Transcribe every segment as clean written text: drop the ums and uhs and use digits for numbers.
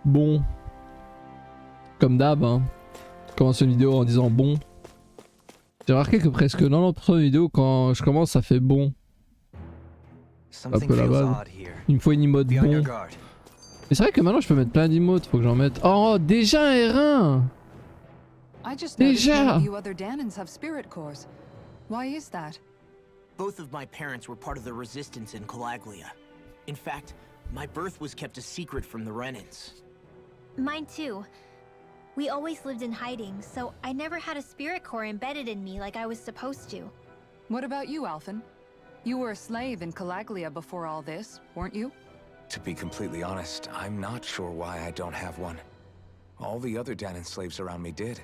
Bon. Comme d'hab, hein. Je commence une vidéo en disant bon. J'ai remarqué que presque 90% des vidéos, quand je commence, ça fait bon. C'est un peu la base. Il me faut une emote bon. Mais c'est vrai que maintenant je peux mettre plein d'emotes, faut que j'en mette. Oh, déjà un R1! Déjà! Why is that? Both of my parents were part of the resistance in Calaglia. In fact, my birth was kept a secret from the Renans. Mine too. We always lived in hiding, so I never had a spirit core embedded in me like I was supposed to. What about you, Alphen? You were a slave in Calaglia before all this, weren't you? To be completely honest, I'm not sure why I don't have one. All the other Danon slaves around me did.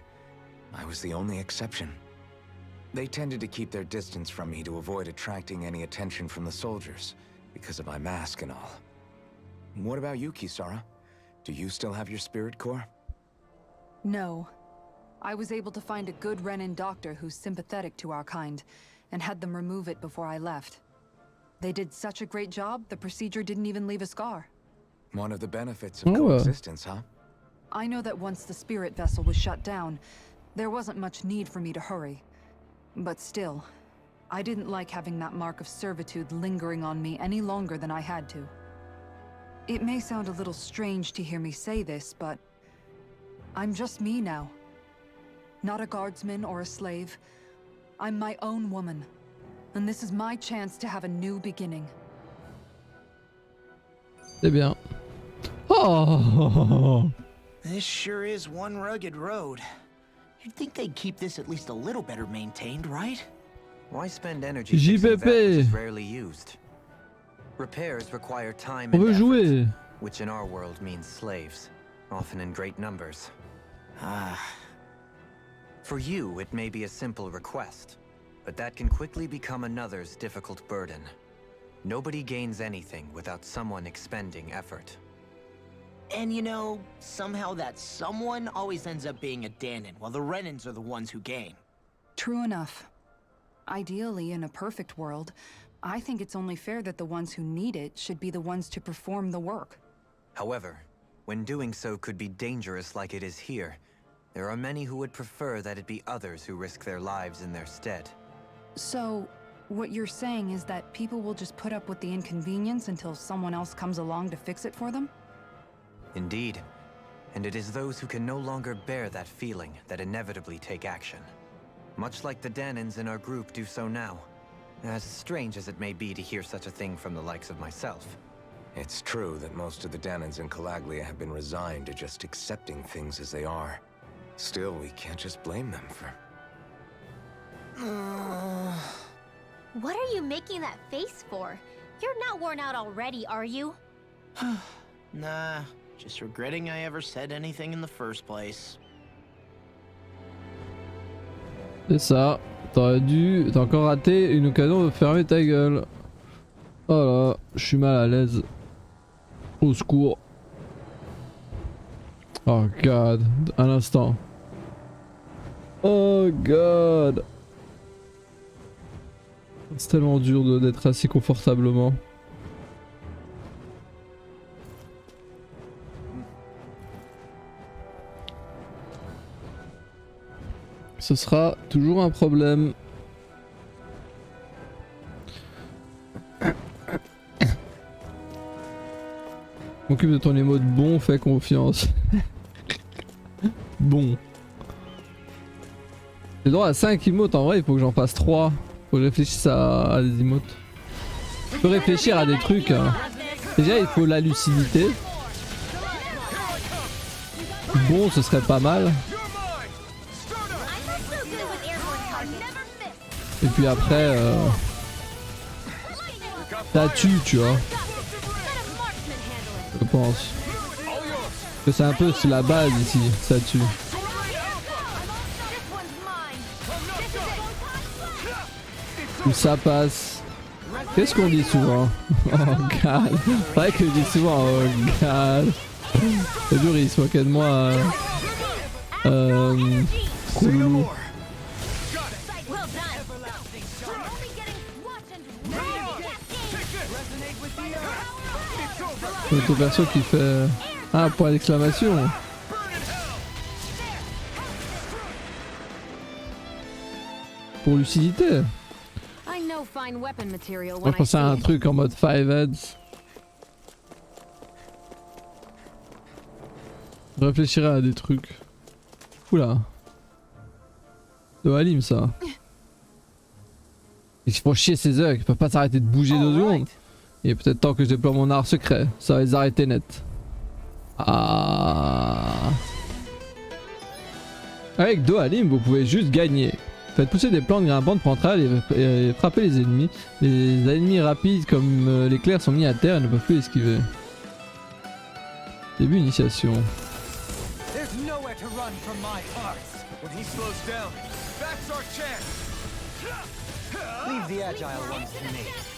I was the only exception. They tended to keep their distance from me to avoid attracting any attention from the soldiers, because of my mask and all. What about you, Kisara? Do you still have your spirit core? No. I was able to find a good Renan doctor who's sympathetic to our kind, and had them remove it before I left. They did such a great job, the procedure didn't even leave a scar. One of the benefits of coexistence, huh? I know that once the spirit vessel was shut down, there wasn't much need for me to hurry. But still, I didn't like having that mark of servitude lingering on me any longer than I had to. It may sound a little strange to hear me say this, but I'm just me now. Not a guardsman or a slave. I'm my own woman. And this is my chance to have a new beginning. C'est bien. Oh! This sure is one rugged road. You'd think they'd keep this at least a little better maintained, right? Why spend energy fixing that which is JPP! rarely used? Repairs require time On and veut effort, jouer! which in our world means slaves, often in great numbers. For you, it may be a simple request, but that can quickly become another's difficult burden. Nobody gains anything without someone expending effort. And you know, somehow that someone always ends up being a Danon, while the Renans are the ones who gain. True enough. Ideally, in a perfect world, I think it's only fair that the ones who need it should be the ones to perform the work. However, when doing so could be dangerous like it is here, there are many who would prefer that it be others who risk their lives in their stead. So, what you're saying is that people will just put up with the inconvenience until someone else comes along to fix it for them? Indeed. And it is those who can no longer bear that feeling that inevitably take action. Much like the Danons in our group do so now. As strange as it may be to hear such a thing from the likes of myself. It's true that most of the Danons in Calaglia have been resigned to just accepting things as they are. Still, we can't just blame them for... What are you making that face for? You're not worn out already, are you? Nah, just regretting I ever said anything in the first place. C'est ça. T'as encore raté une occasion de fermer ta gueule. Oh là, je suis mal à l'aise. Au secours. Oh god, un instant. Oh god. C'est tellement dur d'être assis confortablement. Ce sera toujours un problème. M'occupe de ton émote bon, fais confiance. Bon. J'ai droit à 5 emotes, en vrai il faut que j'en fasse 3. Faut que je réfléchisse à des emotes. Je peux réfléchir à des trucs. Hein. Déjà il faut la lucidité. Bon, ce serait pas mal. Et puis après, ça tue, tu vois. Je pense. Que c'est un peu la base ici, ça tue. Où ça passe. Qu'est-ce qu'on dit souvent? Oh god. C'est vrai que je dis souvent oh god. C'est dur, il se moquait de moi. Cool. C'est ton perso qui fait... Ah, point d'exclamation. Pour lucidité. Moi je pensais à un truc en mode 5 heads. Je réfléchirais à des trucs. Oula. De Halim ça. Ils se font chier ces œufs, ils peuvent pas s'arrêter de bouger 2 secondes. Il est peut-être temps que je déploie mon art secret, ça va les arrêter net. Ah. Avec Dohalim, vous pouvez juste gagner. Faites pousser des plantes grimpantes pour entrer et frapper les ennemis. Les ennemis rapides comme l'éclair sont mis à terre et ne peuvent plus esquiver. Début initiation.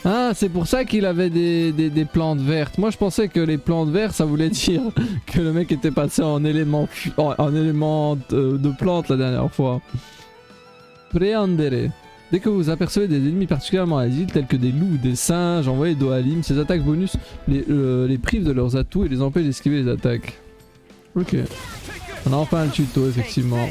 Ah, c'est pour ça qu'il avait des plantes vertes. Moi je pensais que les plantes vertes ça voulait dire que le mec était passé en élément, de plantes la dernière fois. Preandere. Dès que vous apercevez des ennemis particulièrement agiles tels que des loups ou des singes, envoyez Dohalim. Ces attaques bonus les privent de leurs atouts et les empêchent d'esquiver les attaques. Ok. On a enfin un tuto effectivement.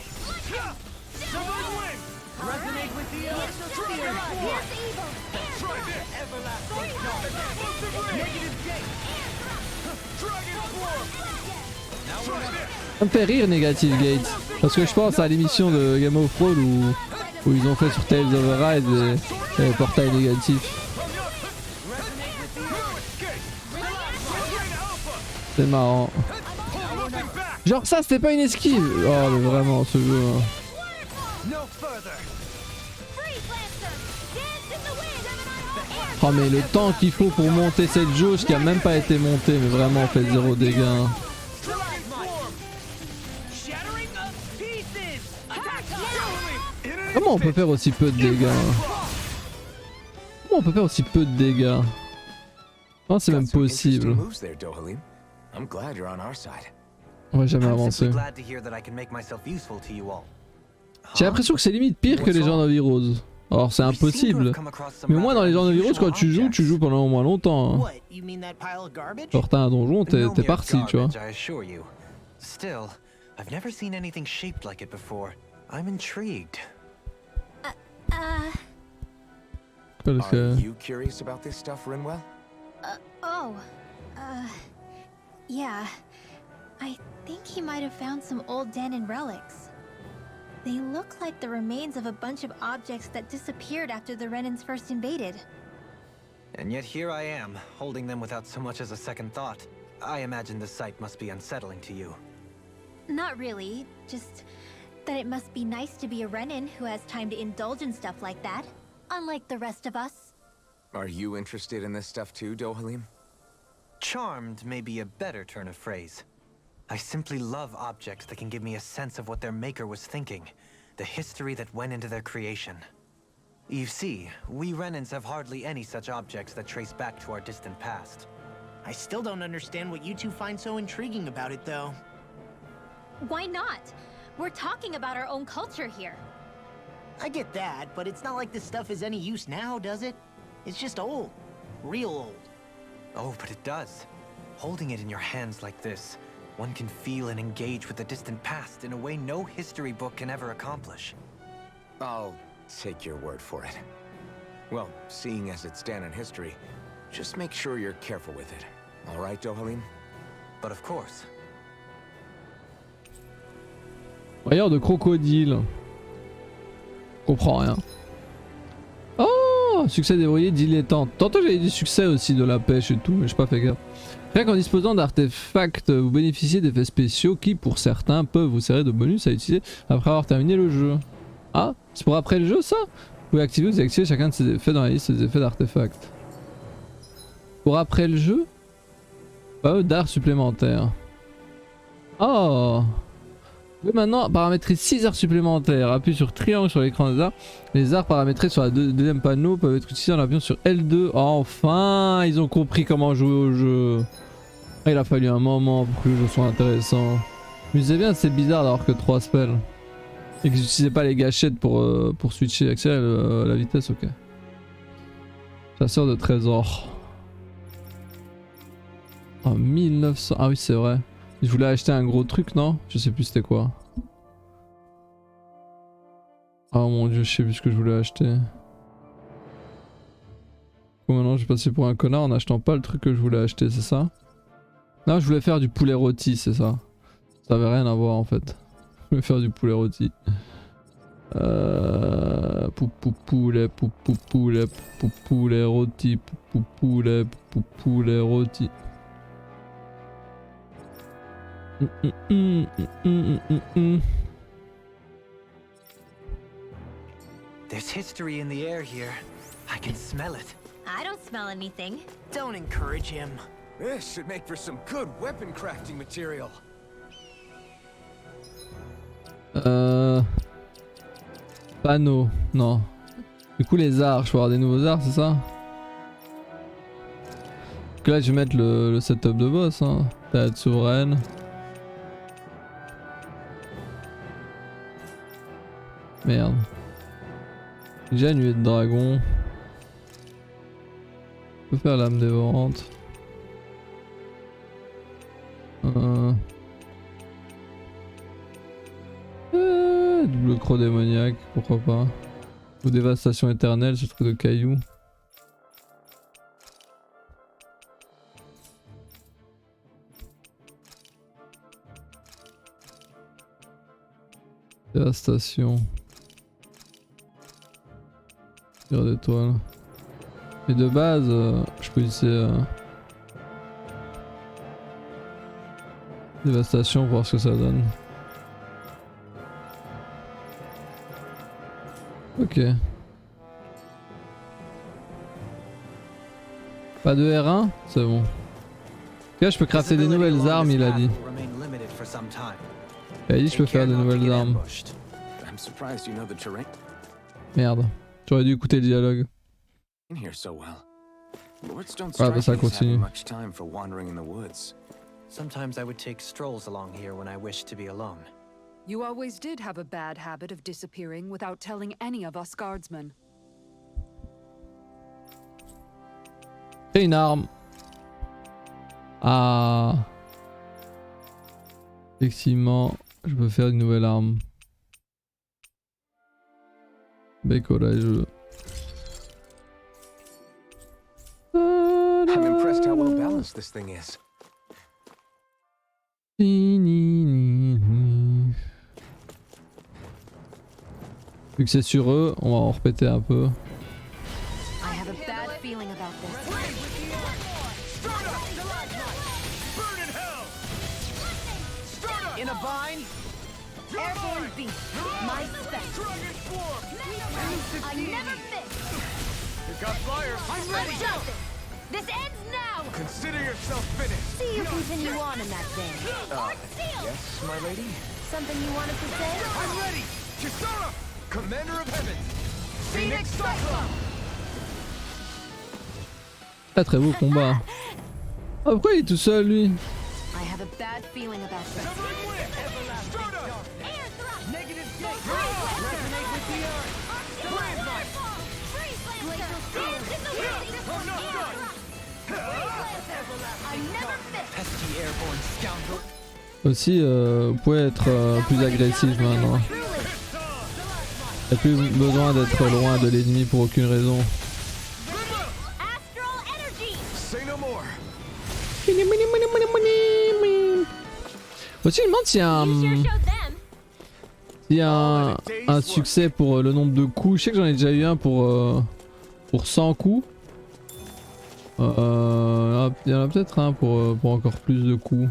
Ça me fait rire Negative Gate. Parce que je pense à l'émission de Game of Thrones où ils ont fait sur Tales of Arise et portail négatif. C'est marrant. Genre ça c'était pas une esquive. Oh mais vraiment ce jeu. Oh mais le temps qu'il faut pour monter cette jauge qui a même pas été montée, mais vraiment on fait 0 dégâts. Comment on peut faire aussi peu de dégâts? Comment on peut faire aussi peu de dégâts? Non, c'est même possible. On va jamais avancer. J'ai l'impression que c'est limite pire que les gens of Heroes. Alors c'est impossible. Mais moi dans les gens of Heroes quand tu joues pendant au moins longtemps. Hein. Genre t'as un donjon, t'es parti tu vois. Are you curious about this stuff, Rinwell? Yeah. I think he might have found some old Danon relics. They look like the remains of a bunch of objects that disappeared after the Renans first invaded. And yet here I am, holding them without so much as a second thought. I imagine the sight must be unsettling to you. Not really, just that it must be nice to be a Renan who has time to indulge in stuff like that, unlike the rest of us. Are you interested in this stuff too, Dohalim? Charmed may be a better turn of phrase. I simply love objects that can give me a sense of what their maker was thinking, the history that went into their creation. You see, we Renans have hardly any such objects that trace back to our distant past. I still don't understand what you two find so intriguing about it, though. Why not? We're talking about our own culture here. I get that, but it's not like this stuff is any use now, does it? It's just old. Real old. Oh, but it does. Holding it in your hands like this, one can feel and engage with the distant past in a way no history book can ever accomplish. I'll take your word for it. Well, seeing as it's Danon history, just make sure you're careful with it. All right, Dohalim? But of course. Voyeur de crocodile. Comprends rien. Oh, succès dévoyé dilettante. Tantôt j'avais dit succès aussi de la pêche et tout, mais j'ai pas fait gaffe. Rien qu'en disposant d'artefacts, vous bénéficiez d'effets spéciaux qui, pour certains, peuvent vous servir de bonus à utiliser après avoir terminé le jeu. Ah, c'est pour après le jeu ça? Vous pouvez activer ou désactiver chacun de ces effets dans la liste des effets d'artefacts. Pour après le jeu? Pas d'art supplémentaire. Oh! Vous pouvez maintenant paramétrer 6 arts supplémentaires. Appuyez sur triangle sur l'écran des arts. Les arts paramétrés sur le deuxième panneau peuvent être utilisés en appuyant sur L2. Oh, enfin, ils ont compris comment jouer au jeu. Il a fallu un moment pour que le jeu soit intéressant. Je me disais bien c'est bizarre d'avoir que 3 spells. Et que j'utilisais pas les gâchettes pour switcher, accélérer la vitesse, ok. Chasseur de trésors. Oh, 1900. Ah oui, c'est vrai. Je voulais acheter un gros truc, non? Je sais plus c'était quoi. Oh mon dieu, je sais plus ce que je voulais acheter. Bon, maintenant je vais passer pour un connard en achetant pas le truc que je voulais acheter, c'est ça? Non, je voulais faire du poulet rôti, c'est ça. Ça avait rien à voir en fait. Je voulais faire du poulet rôti. Poulet rôti, poulet rôti. There's history in the air here. I can smell it. I don't smell anything. Don't encourage him. This should make for some good weapon crafting material. Panneau, non. Du coup les arts, je peux avoir des nouveaux arts, c'est ça? Donc là je vais mettre le setup de boss, hein. Tête souveraine. Merde. Déjà nuée de dragon. Je peux faire l'âme dévorante. Double croc démoniaque, pourquoi pas. Ou dévastation éternelle, ce truc de cailloux. Dévastation. Tire d'étoile. Et de base, je peux utiliser dévastation pour voir ce que ça donne. Ok. Pas de R1? C'est bon. Là je peux crafter des nouvelles armes, il a dit. Il a dit je peux faire des nouvelles armes. Merde. J'aurais dû écouter le dialogue. Ah bah ça continue. Sometimes I would take strolls along here when I wished to be alone. You always did have a bad habit of disappearing without telling any of us guardsmen. Et une arme. Ah. Effectivement, je peux faire une nouvelle arme. Bricolage. I'm impressed how well balanced this thing is. Vu que c'est sur eux, on va en repéter un peu. I have a bad feeling about this. In a bind? Airborne beast, my spec. I never miss. You got fire. I'm ready! Jump it. This ends now. Consider yourself finished. See you continue on in that vein. Yes, my lady? Something you wanted to say? I'm ready! Kisara! Commander of Heaven! Phoenix Cyclone! Très très beau combat. Ah, pourquoi il est tout seul lui? I have a bad feeling about this. Negative gate! Resonate with the earth! Pesky airborne scoundrel! Aussi, vous pouvez être plus agressif maintenant. Il n'y a plus besoin d'être loin de l'ennemi pour aucune raison. Aussi, je me demande s'il y a un succès pour le nombre de coups. Je sais que j'en ai déjà eu un pour 100 coups. Il y en a peut-être un pour encore plus de coups.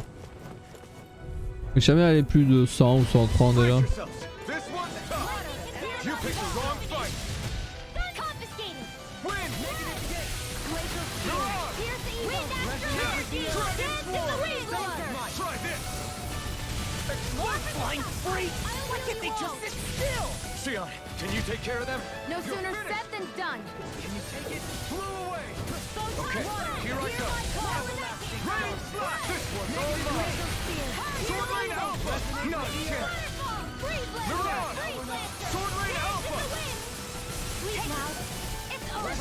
Mais jamais aller plus de 100 ou 130 déjà. Sion, can you take care of them? No sooner said than done. Can you take it? Blew away! Okay, here I go. Rain slash! This one's all mine! Sword Lane Alpha! Not a chance! Miran! Sword Lane Alpha! It's over.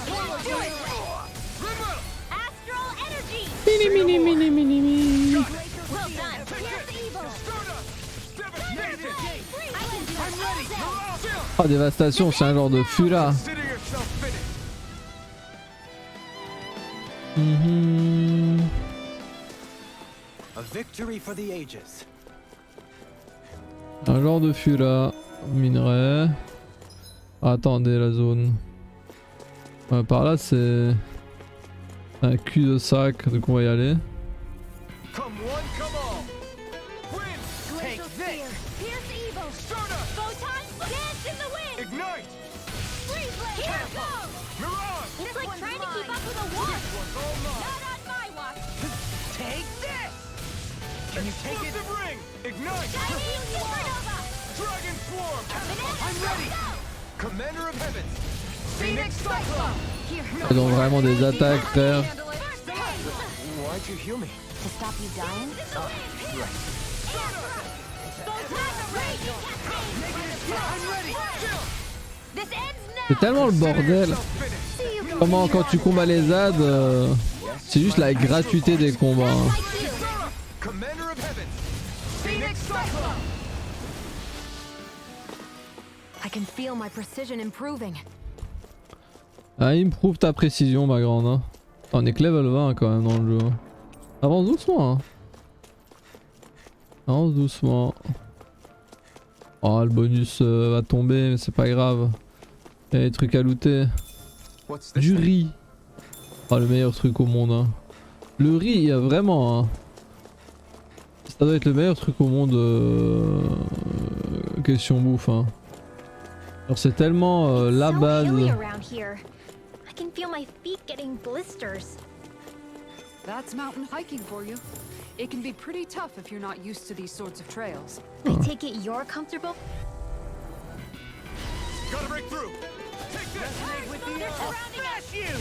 Do it. Rimmer! Astral energy. Mini mini mini mini mini. Well done. Oh, dévastation, c'est un genre de Fura. A victory for the ages. Un genre de Fura. Minerai. Ah, attendez, la zone. Ouais, par là, c'est un cul de sac, donc on va y aller. Come one, come all. Wind, take this. Pierce evil. Stardust, Photon, dance in the wind. ignite. Freeze blade. Here it goes. Mirage. It's like trying to keep up with a wasp. One's all mine. Not on my watch. Take this. Can you take it? Explosive ring, ignite. Chinese supernova. Dragon swarm. I'm ready. Commander of heavens. Phoenix Cyclone. Ils ont vraiment des attaques, frère. Why'd you heal me? To stop you dying? Right. This ends now. C'est tellement le bordel. Comment quand tu combats les ZAD, c'est juste la gratuité des combats. Hein. Commander of heavens. Phoenix Cyclone. I can feel my precision improving. Ah, improve ta précision, ma grande. Hein. On est que level 20 quand même dans le jeu. Avance doucement. Hein. Avance doucement. Oh, le bonus va tomber, mais c'est pas grave. Il y a des trucs à looter. Du riz. Oh, le meilleur truc au monde. Hein. Le riz, il y a vraiment. Hein. Ça doit être le meilleur truc au monde. Question bouffe. Hein. Alors, c'est tellement la base. I can feel my feet getting blisters. That's mountain hiking for you. It can be pretty tough if you're not used to these sorts of trails. I take it you're comfortable? Gotta break through. Take this. Resonate with the earth. Smash you.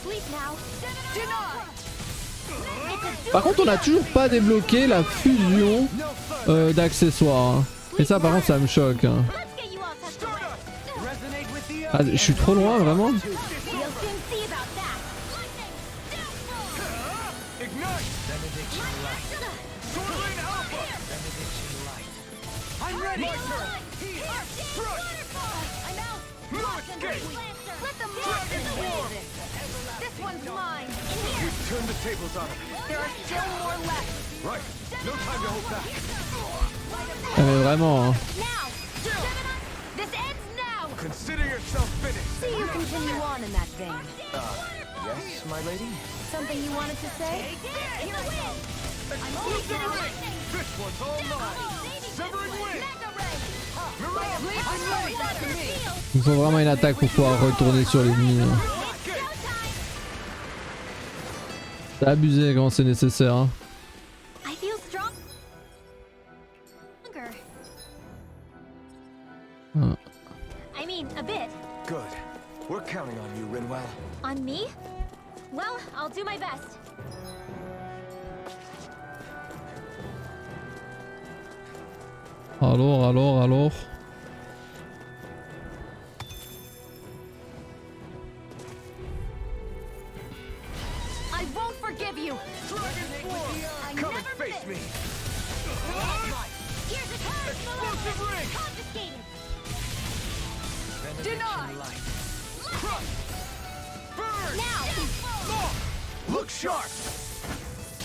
Sleep now. Par contre, on a toujours pas débloqué la fusion d'accessoires. Hein. Et ça, par contre, ça me choque. Hein. Ah, je suis trop loin, vraiment. Turn the tables on him. There are still more left. Right. No time to hold back. Ah, mais vraiment. Hein. This ends now. Consider yourself finished. See you continue on in that vein. Yes, my lady? Something you wanted to say? This one's all mine. Severing wind. Il faut vraiment une attaque pour pouvoir retourner sur l'ennemi. Hein. C'est abusé quand c'est nécessaire. Hein. I feel strong. I mean, a bit. Good. We're counting on you, Rinwell. On me? Well, I'll do my best. Alors. I won't forgive you. Come and face me. Here's a card. Explosive ring. Confiscated. Denied. Crush. Burn. Now. Look sharp.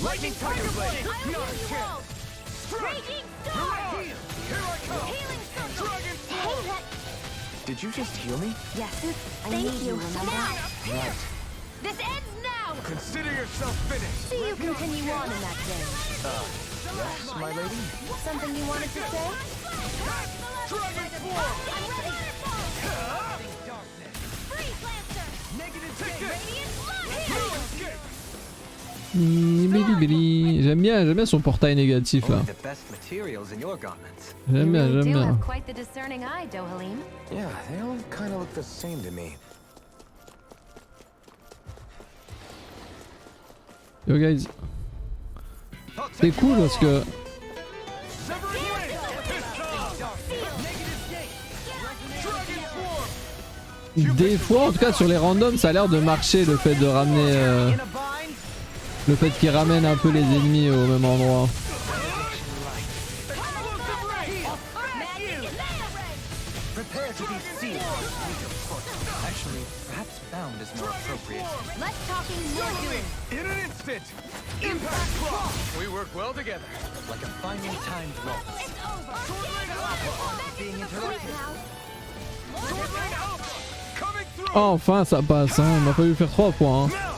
Lightning Tiger Blade. I'll Not a heal you chance. all. Strike. Raging Storm. Mirage. Here I come. Healing Circle. Dragon Hey, Swarm. that. Did you just heal me? Yes, I Thank need you. remember? Now. Right. This ends now. Consider yourself finished. See you continue on in that vein. Yes, my lady? Something you wanted to say? Dragon Swarm. I'm ready. Freeze Lancer. Take this. Radiant No Light. escape. J'aime bien son portail négatif là. Only the best materials in your garments. J'aime bien. Quite the discerning eye, Dohalim. Yeah, they all kind of look the same to me. Yo guys, c'est cool parce que Severing wind. des fois, en tout cas sur les randoms, ça a l'air de marcher le fait de ramener Le fait qu'il ramène un peu les ennemis au même endroit. Prepare to be sealed. Actually, perhaps bound is more appropriate. Less talking, more doing. In an instant! Impact Claw! We work well together. Like a finely timed roll. It's over. Being interrupted. Sword Lane Alpha! Coming through! Oh, enfin ça passe, hein. Il m'a fallu faire 3 points. Hein. Now!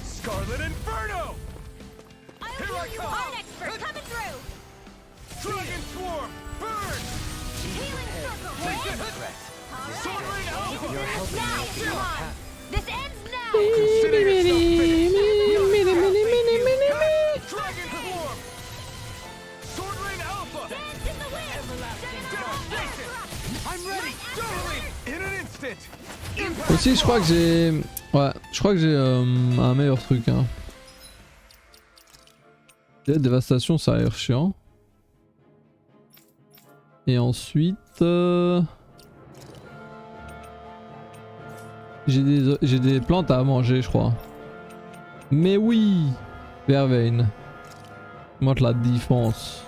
Scarlet Inferno! Here I come! Expert coming through. Dragon Swarm! Burn! Healing circle. Sword Lane Alpha! You're helping me Now, see come my on. path. This ends now. Consider yourself finished! Dragon Swarm! Sword Lane Alpha! Dance in the wind. I'm ready! Darling! In an instant! Impact Aussi, je crois que j'ai. Ouais, je crois que j'ai un meilleur truc. Hein. La dévastation, ça a l'air chiant. Et ensuite. J'ai des plantes à manger, je crois. Mais oui! Verveine. Monte la défense.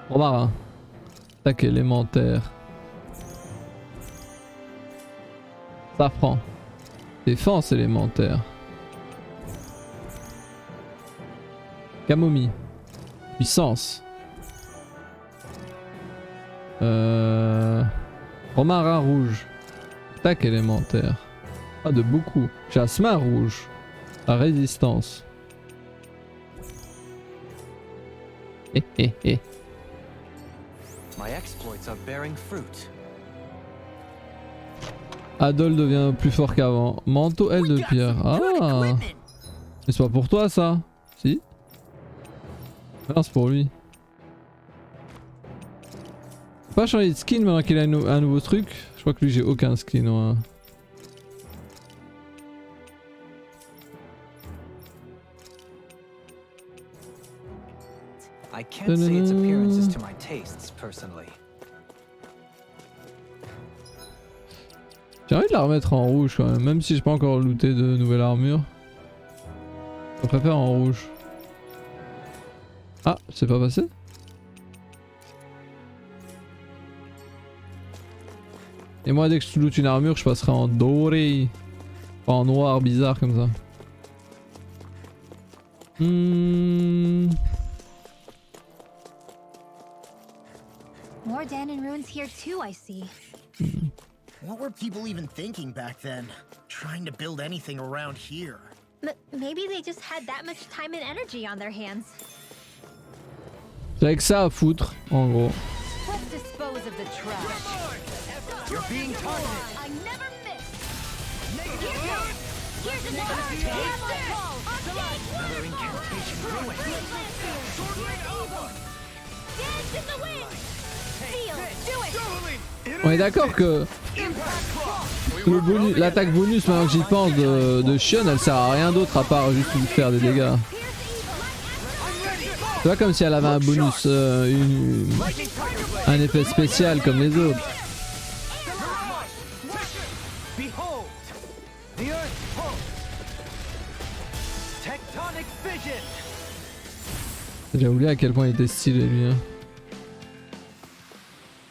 Romarin. Attaque élémentaire. Safran. Défense élémentaire. Camomille. Puissance. Romarin rouge. Attaque élémentaire. Pas de beaucoup. Jasmin rouge. La résistance. Hé hé hé. My exploits are bearing fruit. Adol devient plus fort qu'avant. Manteau aile de pierre. Ah. Mais c'est pas pour toi ça. Si. Non, c'est pour lui. Pas changer de skin maintenant qu'il a un nouveau truc. Je crois que lui j'ai aucun skin. Ouais. I can't say its appearance is to my tastes, personally. J'ai envie de la remettre en rouge quand même si j'ai pas encore looté de nouvelle armure. Je préfère en rouge. Ah, c'est pas passé? Et moi dès que je loot une armure, je passerai en doré. Pas en noir bizarre comme ça. More Danon ruins here too, I see. What were people even thinking back then? Trying to build anything around here. Maybe they just had that much time and energy on their hands. J'ai avec ça à foutre, en gros. Let's dispose of the trash. You're being targeted. I never miss. Here's another Another incantation ruined. Dance in the wind. Feel. Do it. On est d'accord que l'attaque bonus, maintenant que j'y pense, de Shion, elle sert à rien d'autre à part juste lui faire des dégâts. C'est pas comme si elle avait un bonus, un effet spécial comme les autres. Behold, the Earth's pulse. Tectonic vision. J'ai oublié à quel point il était stylé lui. Hein.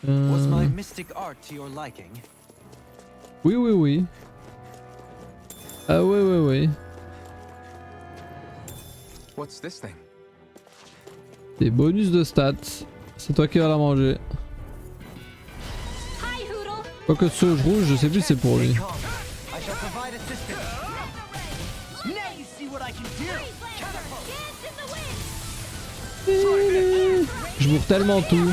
Was my mystic art to your liking? Oui, oui, oui. Ah, oui, oui, oui. What's this thing? Des bonus de stats. C'est toi qui vas la manger. Hi, Hoodle. Quoique ce rouge, je sais plus si c'est pour lui. I shall provide assistance. Now you see what I can do. Dance in the wind. Je bourre tellement tout.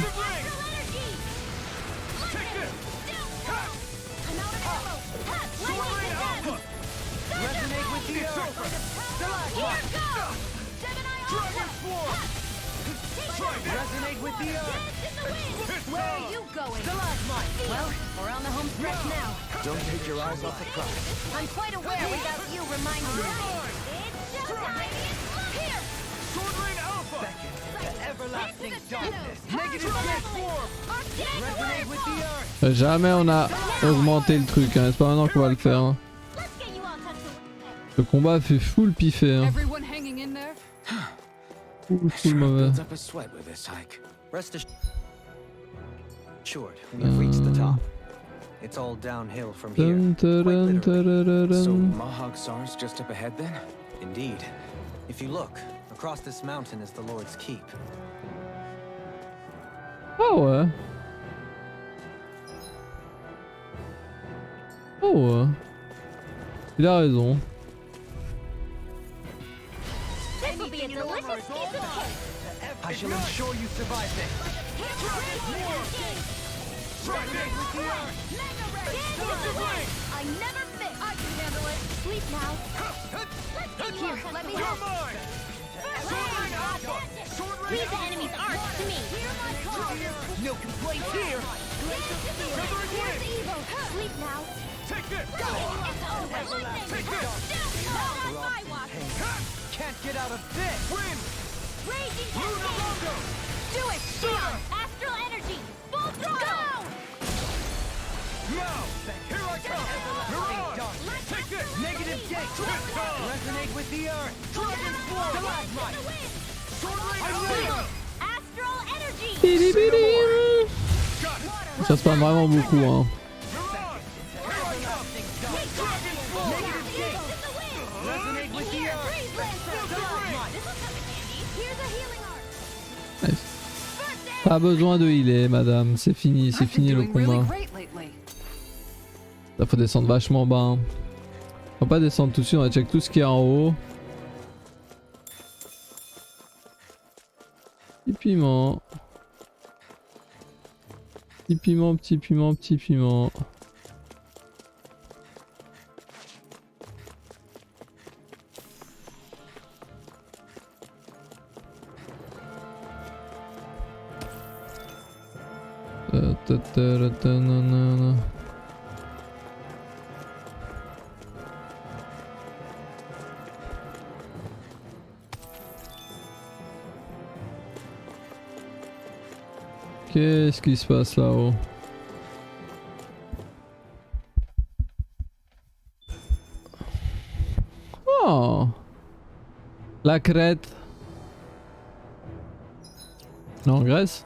Resonate with the Earth. Where are you going? Well, we're on the home stretch now. Don't take your eyes off the prize. I'm quite aware without you reminding me. It's showtime. Here. Sword Lane Alpha! Everlasting darkness. Negative transform! Resonate with the Earth. Jamais on a augmenté le truc, hein. C'est pas maintenant qu'on va le faire. Hein. Let's get you all tucked Le combat fait full piffé. Hein. Everyone hanging in there? Full mauvais. Built up a sweat with this hike. Rest assured, we've reached the top. It's all downhill from here. Quite literally. So Mahag Sar's just up ahead then? Indeed. If you look, across this mountain is the Lord's Keep. Ah ouais. Oh ouais. Il a raison. This will be a delicious piece of cake. I shall ensure you survive this. I never miss. I can handle it. Sleep now. Here, let me help. Leave the enemy's arch to me. No complaints here. Here's the evil. Sleep now. Take this! It's over. Take this! Not on my watch. Can't get out of this. Win! Raging cascade. Do it. Astral energy. Full throttle. Now! Here I come! Mirage! Take this! Negative gate. Resonate with the earth. Dragon Force! Stalagmite. Sword Ring! I'm ready. Astral energy. Bidi bidi. Got it! Ça se passe vraiment beaucoup hein. Mirage! Here I come! Dragon Force! Negative gate. Resonate with the earth. Here's a healing art. Nice. Pas besoin de healer madame, c'est fini I've been le doing really combat. great lately. Là faut descendre vachement bas. Hein. On va pas descendre tout de suite, on va check tout ce qu'il y a en haut. Petit piment. Petit piment, petit piment, petit piment. Qu'est-ce qui se passe là-haut? Oh! La crête. Non, Grèce?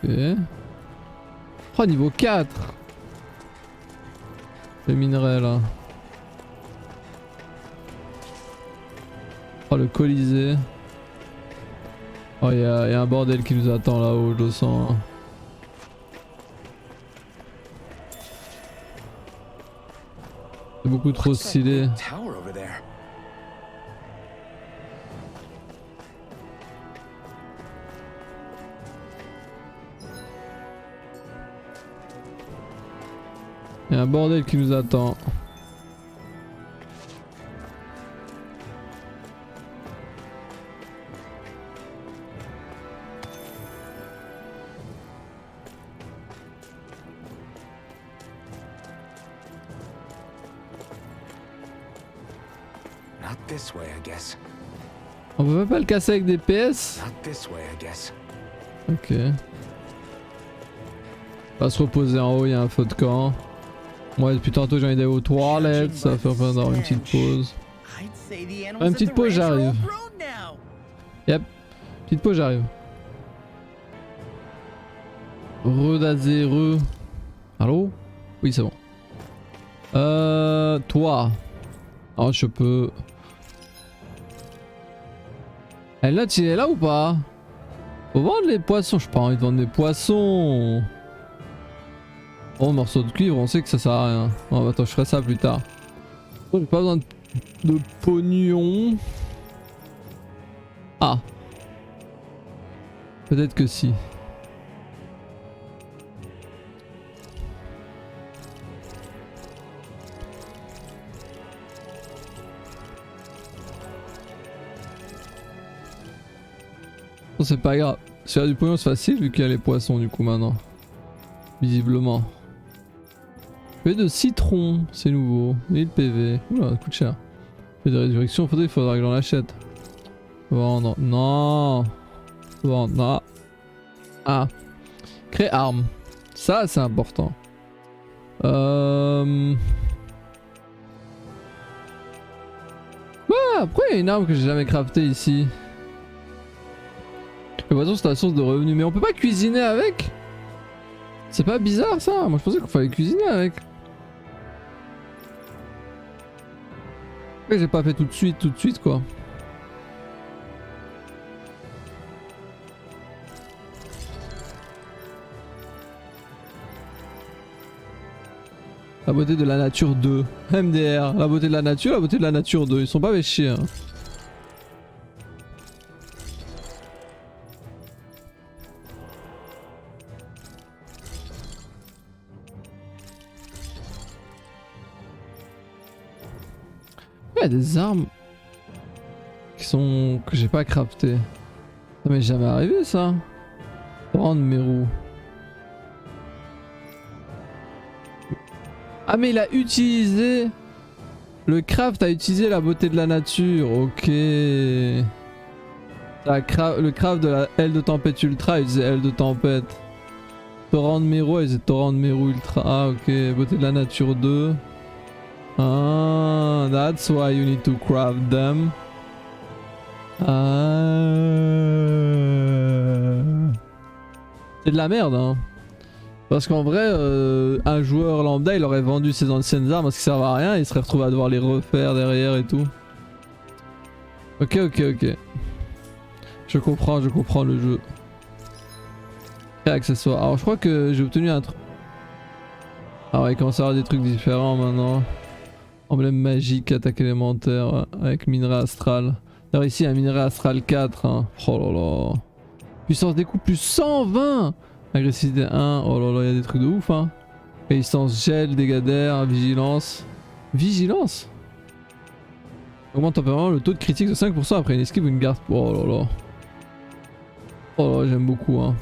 Ok. Oh, niveau 4! Le minerai là. Oh, le Colisée. Oh, il y a un bordel qui nous attend là-haut, je le sens. Hein. C'est beaucoup trop stylé. Tower over there. Il y a un bordel qui nous attend. Not this way, I guess. On peut pas le casser avec des PS? Not this way, I guess. Ok. On va se reposer en haut, il y a un feu de camp. Moi depuis tantôt j'ai envie d'aller aux toilettes, ça va faire pendant une petite pause. Une petite pause, j'arrive. Yep, petite pause, j'arrive. Redazé. Allô? Oui, c'est bon. Toi. Oh, je peux. Elle là, tu es là ou pas? Faut vendre les poissons, j'ai pas envie de vendre mes poissons. Oh, morceau de cuivre, on sait que ça sert à rien. Oh, attends, je ferai ça plus tard. Oh, j'ai pas besoin de pognon. Ah. Peut-être que si. Oh, c'est pas grave. Si y a du pognon, c'est facile vu qu'il y a les poissons du coup maintenant. Visiblement. P de citron, c'est nouveau. Et le PV. Oula, ça coûte cher. P de résurrection, il faudra que j'en achète. Vendre. Non. Vendre. Non. Ah. Créer arme. Ça, c'est important. Ouais, pourquoi il y a une arme que j'ai jamais craftée ici? Le poisson c'est la source de revenus. Mais on peut pas cuisiner avec? C'est pas bizarre ça? Moi je pensais qu'il fallait cuisiner avec. Pourquoi j'ai pas fait tout de suite quoi? La beauté de la nature 2. MDR. La beauté de la nature 2. Ils sont pas méchés hein. Il y a des armes que j'ai pas craftées. Ça m'est jamais arrivé ça. Prendre mes roues. Ah mais il a utilisé... Le craft a utilisé la beauté de la nature, ok. Le craft de la aile de tempête ultra, il utilisait aile de tempête. Torrent de Mero, il utilisait torrent de Mero ultra. Ah ok, beauté de la nature 2. Ah, that's why you need to craft them. Ah. C'est de la merde hein. Parce qu'en vrai, un joueur lambda il aurait vendu ses anciennes armes parce qu'ils servent à rien, il serait retrouvé à devoir les refaire derrière et tout. Ok. Je comprends le jeu. Et accessoires. Alors je crois que j'ai obtenu un truc. Ah ouais, il commence à avoir des trucs différents maintenant. Emblème magique, attaque élémentaire avec minerai astral. D'ailleurs ici il y a un minerai astral 4. Hein. Oh là là. Puissance des coups plus 120. Agressivité 1, oh là là, il y a des trucs de ouf hein. Résistance gel, dégâts d'air, vigilance. Vigilance? Augmente tempéralement le taux de critique de 5% après une esquive ou une garde. Oh là là. Oh là, j'aime beaucoup hein.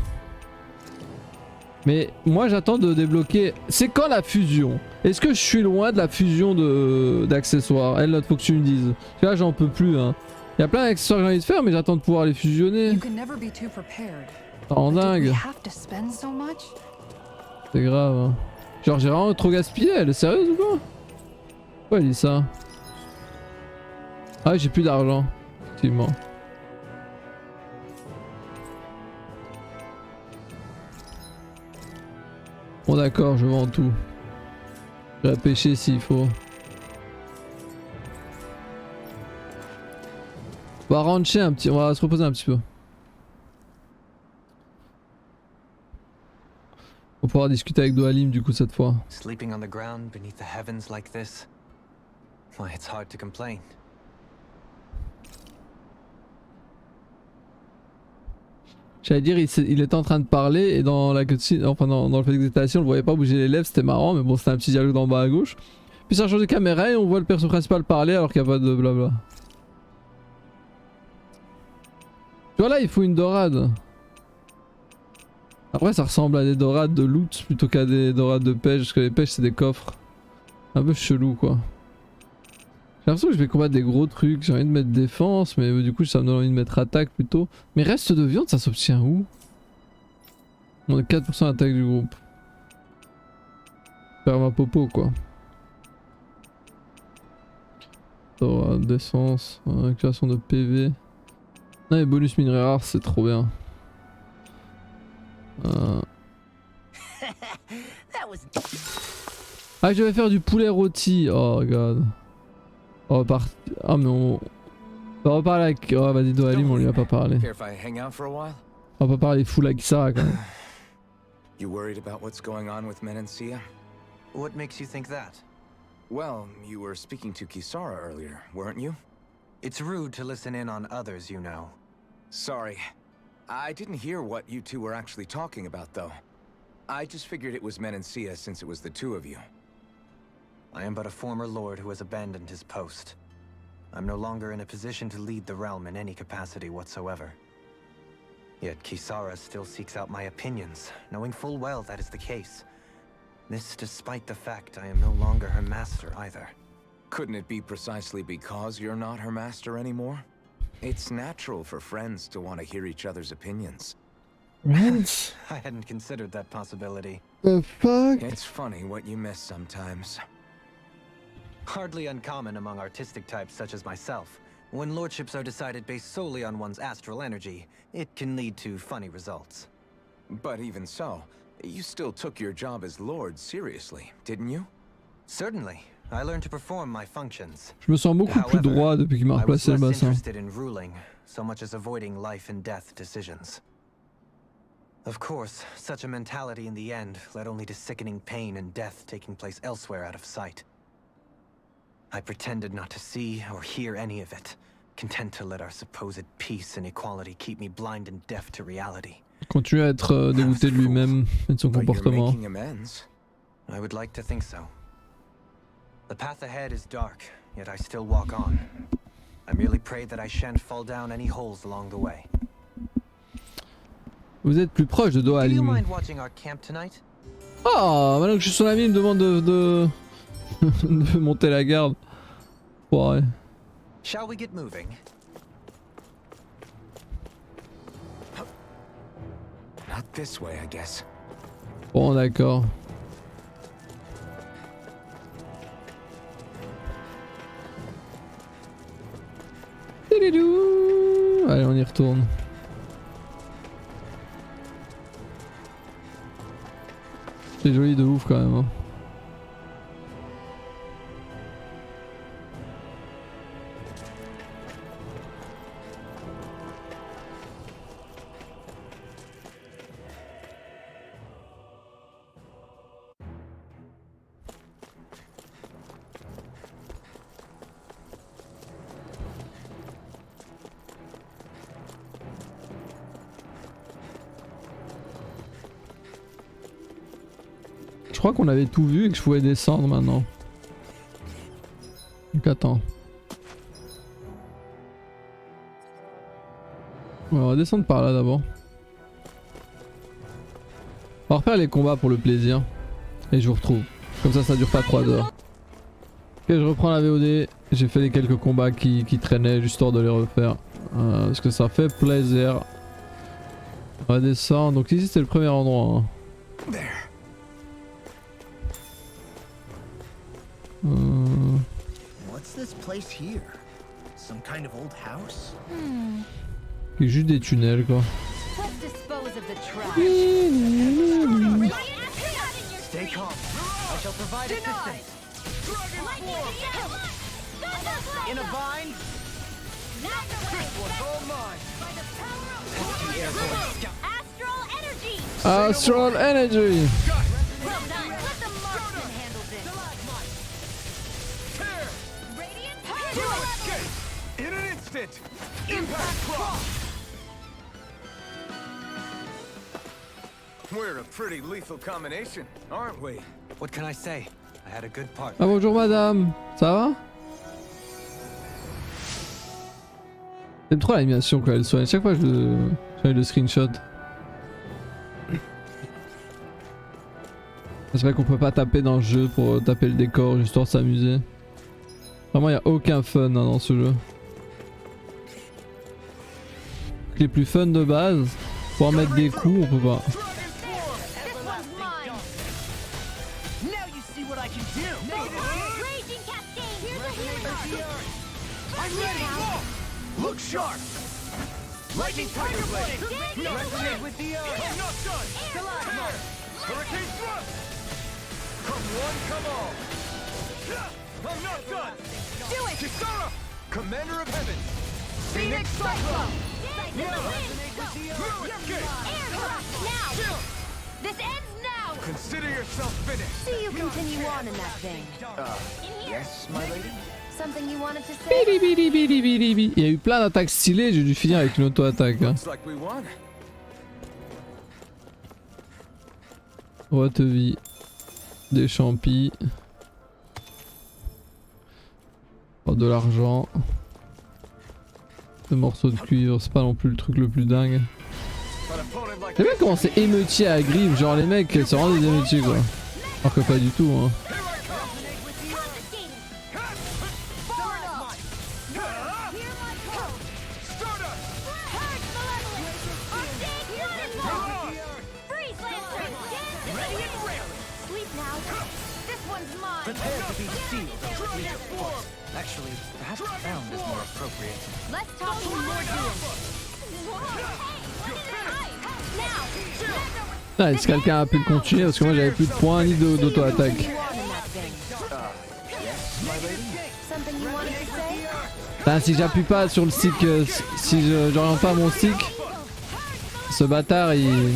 Mais moi j'attends de débloquer... C'est quand la fusion? Est-ce que je suis loin de la fusion d'accessoires? Elle, faut que tu me dises. Parce que là j'en peux plus hein. Il y a plein d'accessoires que j'ai envie de faire mais j'attends de pouvoir les fusionner. En dingue. C'est grave hein. Genre j'ai vraiment trop gaspillé, elle est sérieuse ou quoi? Pourquoi elle dit ça? Ah j'ai plus d'argent. Effectivement. Bon d'accord, je vends tout. Je vais pêcher s'il faut. On va rancher un petit, on va se reposer un petit peu. On pourra discuter avec Doalim du coup cette fois. Sleeping on the ground beneath the heavens like this. Why, it's hard to complain. J'allais dire il était en train de parler et dans la cutscene, enfin dans le fait d'excitation on le voyait pas bouger les lèvres, c'était marrant mais bon c'était un petit dialogue d'en bas à gauche. Puis ça change de caméra et on voit le perso principal parler alors qu'il n'y a pas de blabla. Tu vois là il faut une dorade. Après ça ressemble à des dorades de loot plutôt qu'à des dorades de pêche parce que les pêches c'est des coffres. Un peu chelou quoi. J'ai l'impression que je vais combattre des gros trucs, j'ai envie de mettre défense mais du coup ça me donne envie de mettre attaque plutôt. Mais reste de viande ça s'obtient où? On a 4% d'attaque du groupe. Faire ma popo quoi. Dorade, défense, création de PV. Non les bonus minerais rares c'est trop bien. Ah je vais faire du poulet rôti, oh god. On va repartir. Ah mais on va reparler avec... Oh vas-y Doalim on lui a pas parlé. On va pas parler full avec ça quand même. You worried about what's going on with Menancia? What makes you think that? Well, you were speaking to Kisara earlier, weren't you? It's rude to listen in on others, you know. Sorry. I didn't hear what you two were actually talking about, though. I just figured it was Menancia since it was the two of you. I am but a former lord who has abandoned his post. I'm no longer in a position to lead the realm in any capacity whatsoever. Yet Kisara still seeks out my opinions, knowing full well that is the case. This despite the fact I am no longer her master either. Couldn't it be precisely because you're not her master anymore? It's natural for friends to want to hear each other's opinions. What? I hadn't considered that possibility. The fuck? It's funny what you miss sometimes. Hardly uncommon among artistic types such as myself. When lordships are decided based solely on one's astral energy, it can lead to funny results. But even so, you still took your job as lord seriously, didn't you? Certainly. I learned to perform my functions. Je me sens beaucoup plus droit depuis qu'il m'a I was replacé le less bassin. interested in ruling, so much as avoiding life and death decisions. Of course, such a mentality in the end led only to sickening pain and death taking place elsewhere out of sight. I pretended not to see or hear any of it, content to let our supposed peace and equality keep me blind and deaf to reality. Il continue à être dégoûté de lui-même et de son But you're comportement. making amends. I would like to think so. The path ahead is dark, yet I still walk on. I merely pray that I shan't fall down any holes along the way. Vous êtes plus proche de Do you Dohalim. mind watching our camp tonight? Oh, maintenant que je suis son ami, il me demande de monter la garde. Ouais. Shall we get moving? Not this way, I guess. Bon, d'accord. Tididou. Allez, on y retourne. C'est joli de ouf quand même. Hein. Je crois qu'on avait tout vu et que je pouvais descendre maintenant. Donc attends. Ouais, on va descendre par là d'abord. On va refaire les combats pour le plaisir. Et je vous retrouve. Comme ça dure pas 3 heures. Ok, je reprends la VOD. J'ai fait les quelques combats qui traînaient juste histoire de les refaire. Parce que ça fait plaisir. On va descendre. Donc ici c'était le premier endroit. Hein. What's this place here? Some kind of old house? Il y a juste des tunnels quoi. Let's dispose of the trash. Stay calm. I shall provide assistance. In a vine? Astral energy. Astral Energy. Well done. Let the marksman handle this. Radiant power. In an instant! Impact cross. We're a pretty lethal combination, aren't we? What can I say? I had a good part. Ah bonjour madame, ça va? J'aime trop l'animation quand elle soigne, chaque fois je fais le screenshot. C'est vrai qu'on peut pas taper dans le jeu pour taper le décor, juste pour s'amuser. Vraiment y a aucun fun hein, dans ce jeu. Les plus fun de base, pour mettre des coups on peut pas. Look sharp! Lightning Tiger Blade! Resonate with the earth! I'm not done! Tear! Hurricane Thrust! Come one, come all! I'm not done! Do it! Kisara! Commander of Heaven! Phoenix Cyclone! Resonate with the earth! Air thrust now! This ends now! Consider yourself finished! See you continue on in that vein. Yes, my lady? Something you wanted to say? Bidi bidi bidi bidi bidi. Il y a eu plein d'attaques stylées, j'ai dû finir avec une auto-attaque. Hein. Looks like we won. Droite vie. Des champis. Oh, de l'argent. Des morceaux de cuivre, c'est pas non plus le truc le plus dingue. J'aime bien comment c'est émeutier à grive, genre les mecs c'est vraiment des émeutiers quoi. Alors que pas du tout hein. one's mine. Prepare to be sealed of collegiate force. Actually, perhaps found is more appropriate. Let's talk more doing. Ah, si quelqu'un a pu le continuer parce que moi j'avais plus de points ni d'auto-attaque. Enfin, si j'appuie pas sur le stick, si j'oriente pas mon stick, ce bâtard il...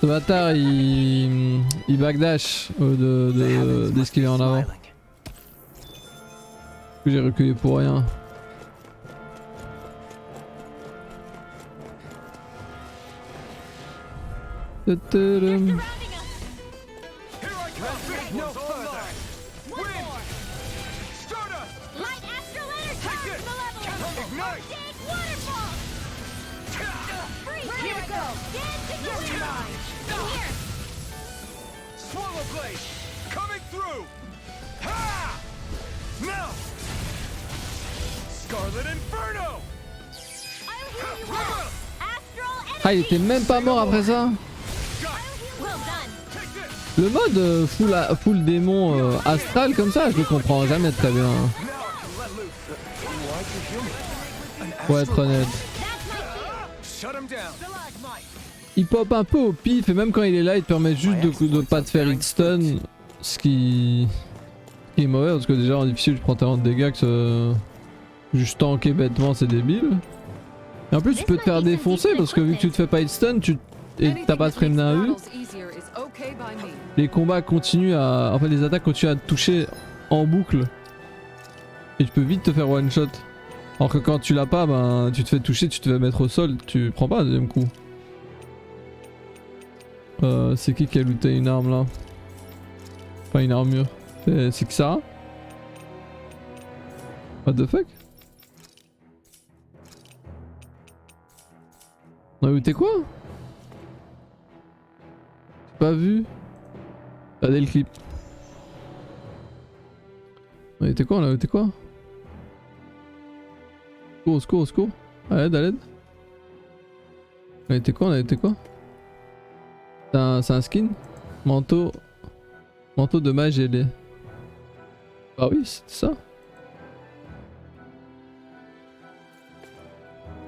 Ce bâtard il backdash d'esquiver en avant. J'ai reculé pour rien. Ah, il était même pas mort après ça. Le mode full démon astral comme ça, je le comprends jamais très bien. Pour être honnête. Il pop un peu au pif et même quand il est là, il te permet juste de pas te faire hitstun. Ce qui est mauvais parce que déjà en difficile, je prends tellement de dégâts que juste tanker bêtement, c'est débile. Et en plus, tu peux te faire défoncer parce que vu que tu te fais pas hitstun, et t'as pas de frame d'invue, les combats continuent à... En fait, les attaques continuent à te toucher en boucle. Et tu peux vite te faire one shot. Alors que quand tu l'as pas, ben tu te fais toucher, tu te fais mettre au sol, tu prends pas un deuxième coup. C'est qui a looté une arme là? Pas une armure. C'est que ça? What the fuck? On a looté quoi? J'ai pas vu. Regardez le clip. On a looté quoi? On a looté quoi? Au secours, au secours. À l'aide, à l'aide. On a été quoi? On a été quoi? C'est un skin? Manteau. Manteau de mage ailé. Ah oui, c'était ça.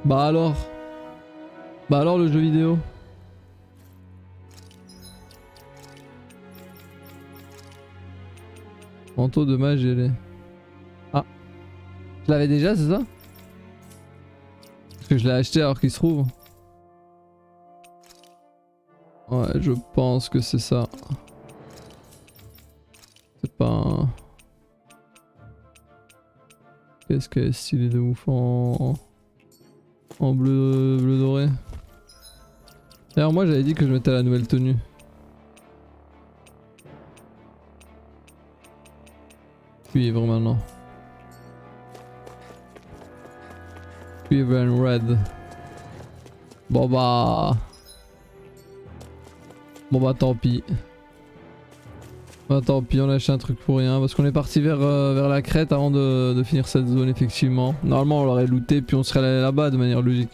Bah alors. Bah alors le jeu vidéo. Manteau de mage ailé. Ah. Je l'avais déjà, c'est ça? Parce que je l'ai acheté alors qu'il se trouve. Ouais, je pense que c'est ça. C'est pas un... Qu'est-ce qu'elle est stylé de ouf en bleu doré. D'ailleurs moi j'avais dit que je mettais la nouvelle tenue. Cuivre maintenant. Cuivre and red. Bon bah tant pis. Bah tant pis, on a acheté un truc pour rien parce qu'on est parti vers la crête avant de finir cette zone effectivement. Normalement on l'aurait looté puis on serait allé là-bas de manière logique.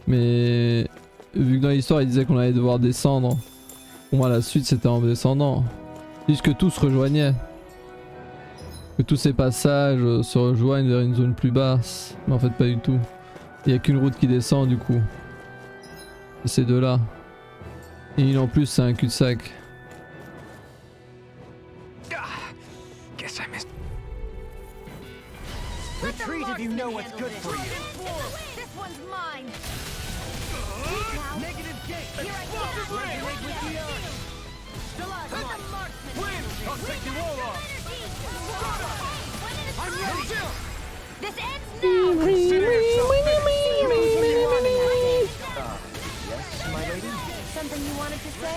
Mais vu que dans l'histoire il disait qu'on allait devoir descendre, pour moi la suite c'était en descendant. Puisque tout se rejoignait. Que tous ces passages se rejoignent vers une zone plus basse. Mais en fait pas du tout. Il n'y a qu'une route qui descend du coup. Et ces deux là. Et une en plus c'est un cul-de-sac. Retreat if you know what's good for you. This one's mine. Negative gate. Explosive ray. With the stalagmite. Win. I'll take you all off. I'm ready. This ends now. Consider yourself Yes, my lady? Something you wanted to say?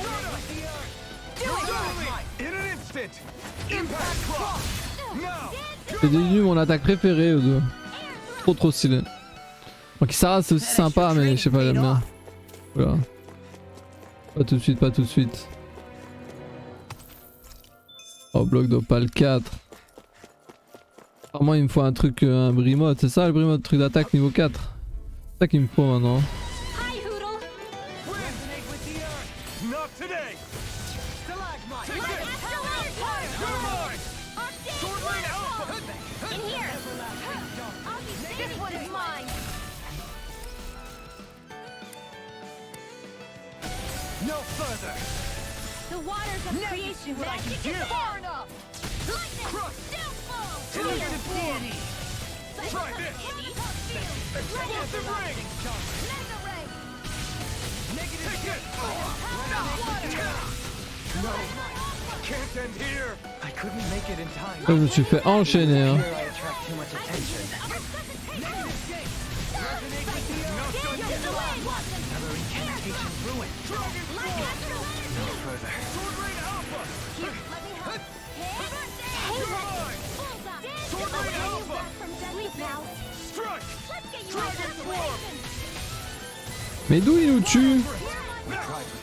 in an instant. Impact clock. Now. C'est devenu mon attaque préférée aux deux. Trop stylé. Donc Kisara c'est aussi sympa mais je sais pas, j'aime bien. Voilà. Pas tout de suite, pas tout de suite. Oh, bloc d'opale 4. Apparemment il me faut un truc, un brimote, c'est ça le brimote, truc d'attaque niveau 4. C'est ça qu'il me faut maintenant. Not off today! Stalagmite! Take Light it! after light! You're mine! Sword Lane Alpha! In here! This one is mine! No further! The waters of creation magic is far enough! Lightning! Crush! Downfall! Elusive deity! Try this! Explosive ring! Mega ray! Take it! No! Can't end here! I couldn't make it in time. Je me suis fait enchaîner. Hein. Here I attract too much attention. Another incantation ruined. No further. Sword Lane Alpha! Sword Lane Alpha! Strike! Dragon Swarm! Mais d'où il nous tue?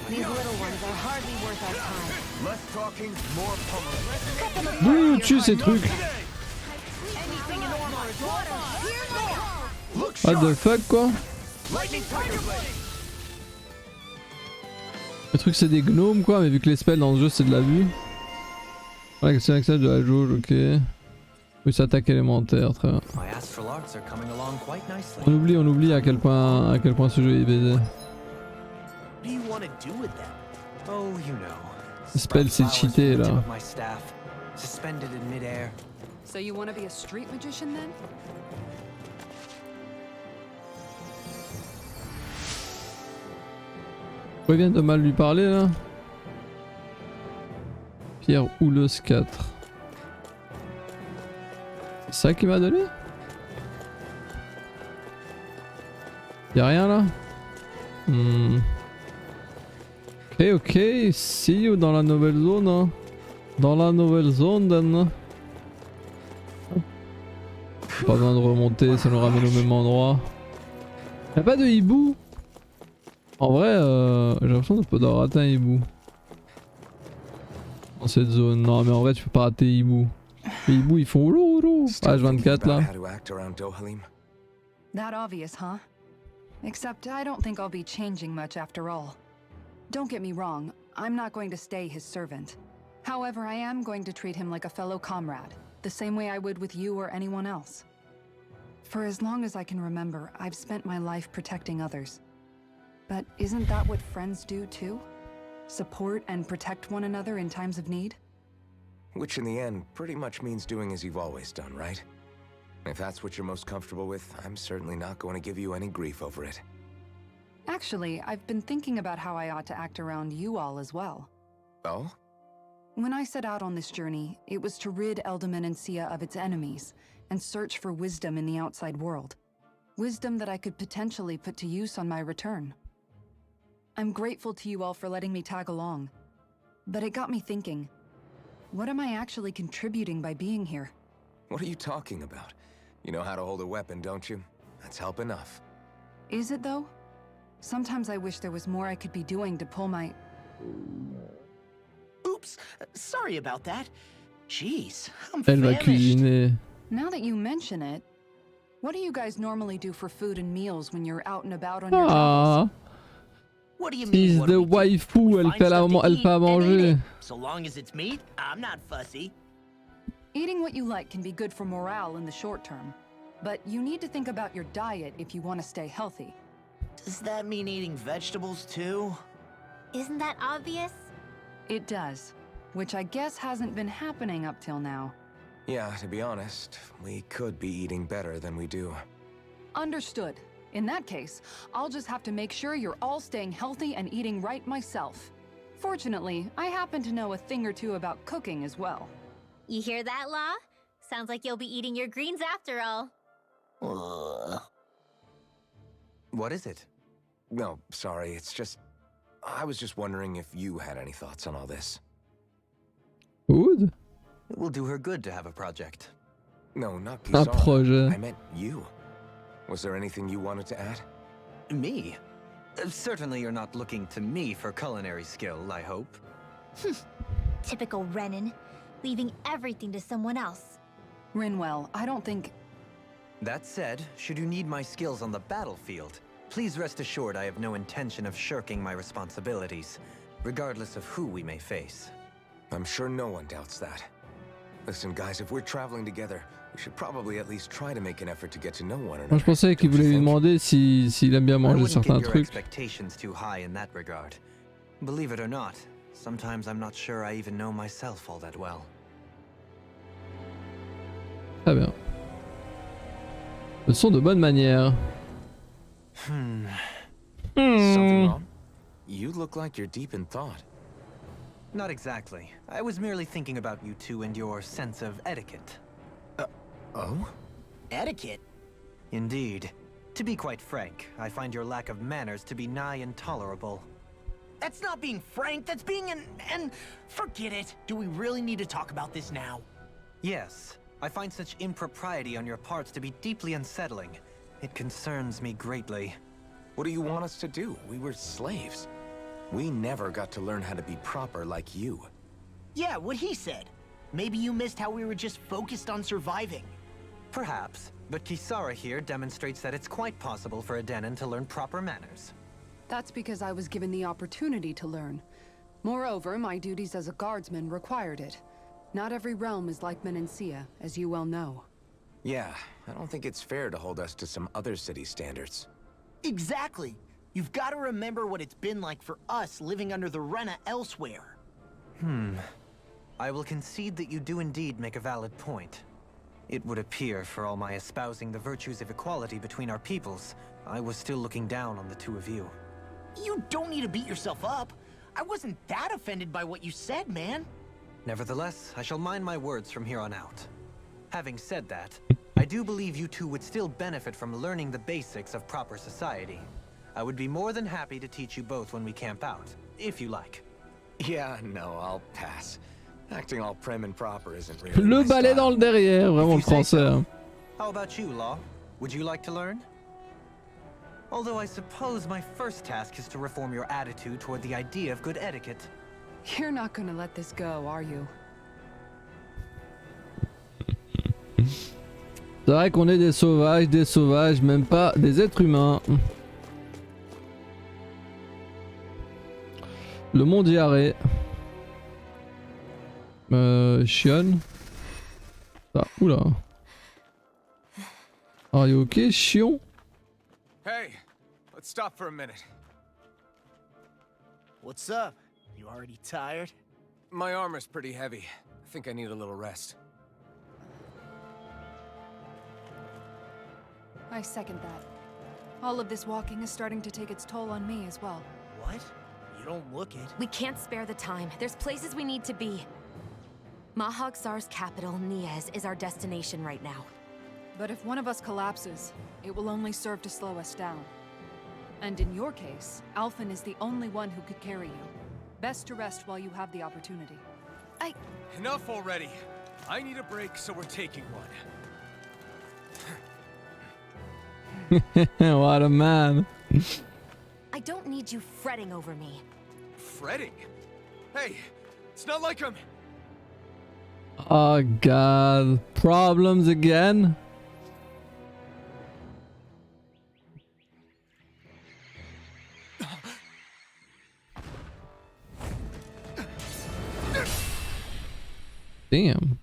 These little ones are hardly worth our time. Less talking, more pummeling. D'où il nous tue ces trucs? Anything in armor is Look What sharp! the fuck quoi? Lightning Tiger Blade! Le truc c'est des gnomes quoi, mais vu que les spells dans le jeu c'est de la vue. Ouais, c'est l'accès de la jauge, ok. Oui, c'est attaque élémentaire, très bien. My astral arts are coming along quite nicely. On oublie à quel point ce jeu est baisé. What do you want to do with them? Oh, you know. Spell c'est cheaté là. My staff, suspended in midair. So you want to be a street magician then? Pourquoi il vient de mal lui parler là? Pierre houleuse 4. C'est ça qu'il m'a donné? Y'a rien là? Ok, see you dans la nouvelle zone. Hein. Dans la nouvelle zone, Dan. Pas besoin de remonter, ça nous ramène au même endroit. Y'a pas de hibou? En vrai, j'ai l'impression de pas rater un hibou. Dans cette zone. Non, mais en vrai, tu peux pas rater hibou. Les hiboux, ils font oulou. H24 là. That obvious, huh? Except I don't think I'll be changing much after all. Don't get me wrong, I'm not going to stay his servant. However, I am going to treat him like a fellow comrade, the same way I would with you or anyone else. For as long as I can remember, I've spent my life protecting others. But isn't that what friends do too? Support and protect one another in times of need? Which in the end pretty much means doing as you've always done, right? If that's what you're most comfortable with, I'm certainly not going to give you any grief over it. Actually, I've been thinking about how I ought to act around you all as well. Oh? When I set out on this journey, it was to rid Eldaman and Sia of its enemies, and search for wisdom in the outside world. Wisdom that I could potentially put to use on my return. I'm grateful to you all for letting me tag along. But it got me thinking, what am I actually contributing by being here? What are you talking about? You know how to hold a weapon, don't you? That's help enough. Is it though? Sometimes I wish there was more I could be doing to pull my... Oops, sorry about that. Jeez, I'm Elle va famished. cuisiner. Now that you mention it, what do you guys normally do for food and meals when you're out and about on your Ah, travels? What do you mean? she's what do the we do? waifu, We elle find fait stuff to elle eat fait à and eat manger. it. So long as it's meat, I'm not fussy. Eating what you like can be good for morale in the short term, but you need to think about your diet if you want to stay healthy. Does that mean eating vegetables too? Isn't that obvious? It does, which I guess hasn't been happening up till now. Yeah, to be honest, we could be eating better than we do. Understood. In that case, I'll just have to make sure you're all staying healthy and eating right myself. Fortunately, I happen to know a thing or two about cooking as well. You hear that, Law? Sounds like you'll be eating your greens after all. Ugh. What is it? No, sorry, it's just... I was just wondering if you had any thoughts on all this. Food? It will do her good to have a project. No, not Un Kisara. projet. I meant you. Was there anything you wanted to add? Me? Certainly you're not looking to me for culinary skill, I hope. Typical Renan, leaving everything to someone else. Rinwell, I don't think... That said, should you need my skills on the battlefield, please rest assured I have no intention of shirking my responsibilities. regardless of who we may face. I'm sure no one doubts that. Listen, guys, if we're traveling together, we should probably at least try to make an effort to get to know one another. Moi je pensais qu'il voulait lui demander s'il aime bien manger certains I wouldn't get your trucs. expectations too high in that regard. Believe it or not, sometimes I'm not sure I even know myself all that well. Très bien. Ce sont de bonnes manières. Something wrong? You look like you're deep in thought. Not exactly. I was merely thinking about you two and your sense of etiquette. Oh? Etiquette? Indeed. To be quite frank, I find your lack of manners to be nigh intolerable. That's not being frank, that's being an... Forget it. Do we really need to talk about this now? Yes. I find such impropriety on your parts to be deeply unsettling. It concerns me greatly. What do you want us to do? We were slaves. We never got to learn how to be proper like you. Yeah, what he said. Maybe you missed how we were just focused on surviving. Perhaps, but Kisara here demonstrates that it's quite possible for a Denon to learn proper manners. That's because I was given the opportunity to learn. Moreover, my duties as a guardsman required it. Not every realm is like Menancia, as you well know. Yeah, I don't think it's fair to hold us to some other city standards. Exactly. You've got to remember what it's been like for us living under the Rena elsewhere. I will concede that you do indeed make a valid point. It would appear, for all my espousing the virtues of equality between our peoples, I was still looking down on the two of you. You don't need to beat yourself up. I wasn't that offended by what you said, man. Nevertheless, I shall mind my words from here on out. Having said that, I do believe you two would still benefit from learning the basics of proper society. I would be more than happy to teach you both when we camp out, if you like. Yeah, no, I'll pass. Acting all prim and proper isn't really Le my balai dans style. le derrière, vraiment le If you say français. so. Hein. How about you, Law? Would you like to learn? Although I suppose my first task is to reform your attitude toward the idea of good etiquette. You're not gonna let this go, are you? C'est vrai qu'on est des sauvages, même pas des êtres humains. Le monde diarrhée. Chionne. Ah, oula. Are you okay, Chion? Hey, let's stop for a minute. What's up? You already tired? My armor's pretty heavy. I think I need a little rest. I second that. All of this walking is starting to take its toll on me as well. What? You don't look it. We can't spare the time. There's places we need to be. Mahag-Sar's capital, Niez, is our destination right now. But if one of us collapses, it will only serve to slow us down. And in your case, Alphen is the only one who could carry you. Best to rest while you have the opportunity. Enough already. I need a break, so we're taking one. What a man. I don't need you fretting over me. Fretting? Hey, it's not like I'm... Oh god. Problems again? Damn.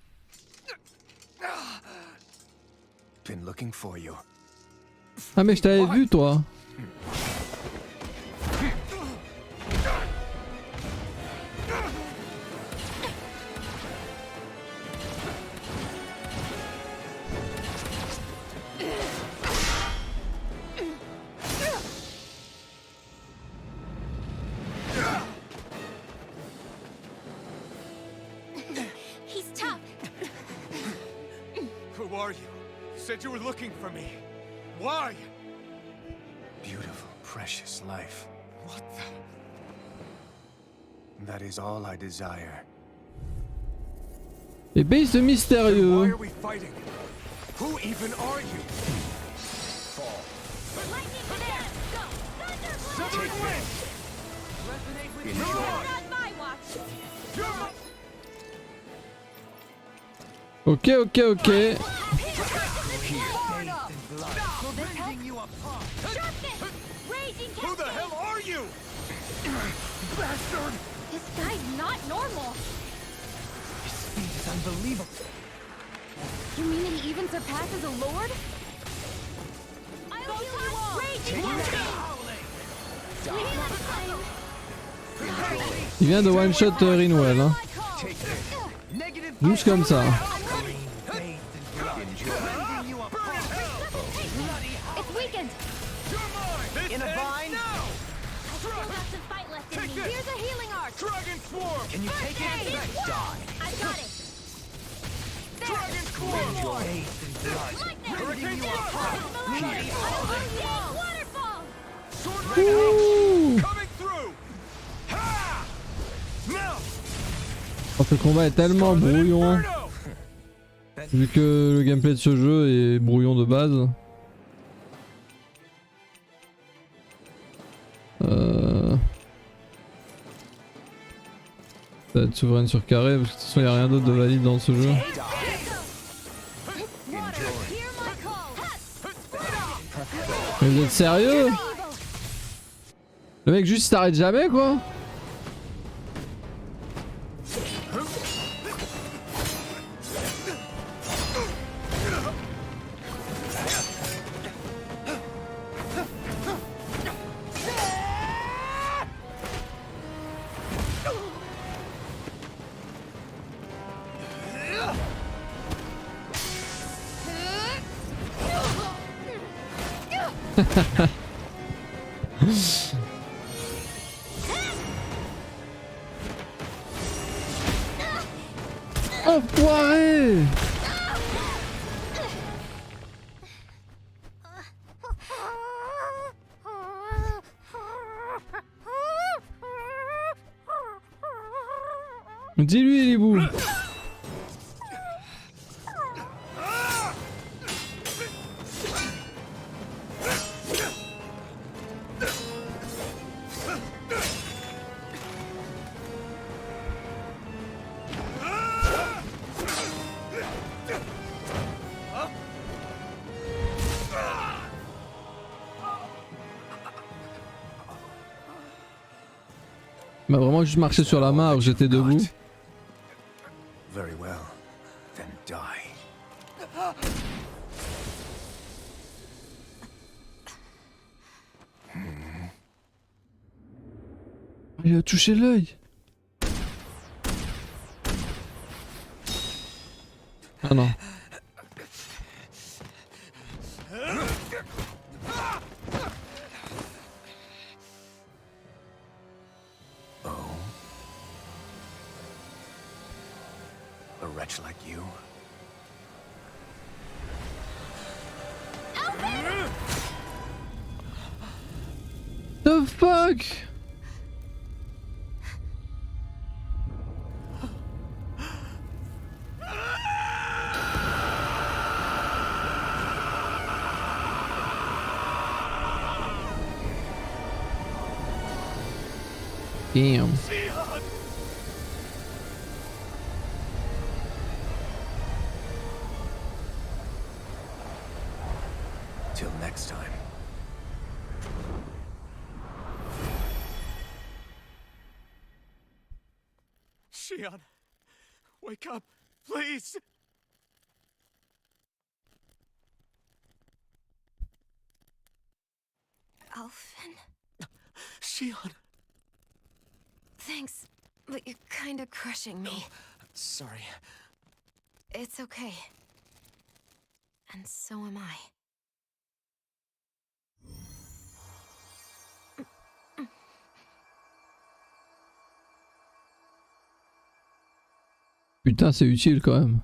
Been looking for you. Ah mais je t'avais vu toi. He's tough. Who are you? You said you were looking for me. Why? Beautiful, precious life. What the... That is all I desire. Et base de Why mystérieux. are we fighting? Who even are you? Fall. Lightning command, go! Take this! Resonate with Enjoy. Not on my watch! Ok, ok, ok. Will this help? Sharpness! Raging Who the cascade! hell are you? Bastard! This guy's not normal. His speed is unbelievable. You mean he even surpasses a lord? I'll heal you all. Take it Il vient de one shot Rinwell, hein. Juste comme ça. It's weakened. in a vine. Still got some fight left in me. Here's a healing arc. Dragon Swarm! Can you take it? Die. I got it. Dragon Swarm! Hurricane Thrust! Waterfall. Sword Rain coming through! Ha! Now! Oh, ce combat est tellement brouillon. Vu que le gameplay de ce jeu est brouillon de base. Ça va être souveraine sur carré parce que de toute façon il n'y a rien d'autre de valide dans ce jeu. Mais vous êtes sérieux? Le mec juste s'arrête jamais quoi? Enfoiré! Dis-lui les bouts. Il m'a vraiment juste marché sur la main alors que j'étais debout. Very well. Then die. Il a touché l'œil. Ah non. A wretch like you? The fuck? Damn. Till next time. Shion, wake up, please! Alphen? Shion! Thanks, but you're kinda crushing me. Sorry. It's okay. And so am I. Putain, c'est utile quand même.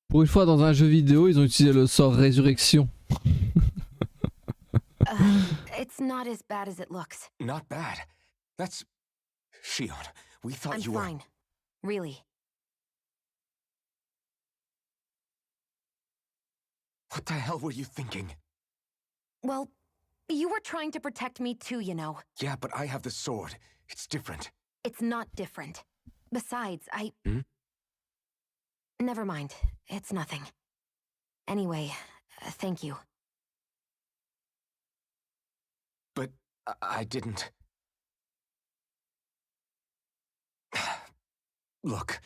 Pour une fois dans un jeu vidéo, ils ont utilisé le sort résurrection. It's not as bad as it looks. Not bad. That's... Shion, we thought I'm you were... fine. Really. What the hell were you thinking? Well, you were trying to protect me too, you know. Yeah, but I have the sword. It's different. It's not different. Besides, Hmm? Never mind. It's nothing. Anyway, thank you. But I didn't... Look,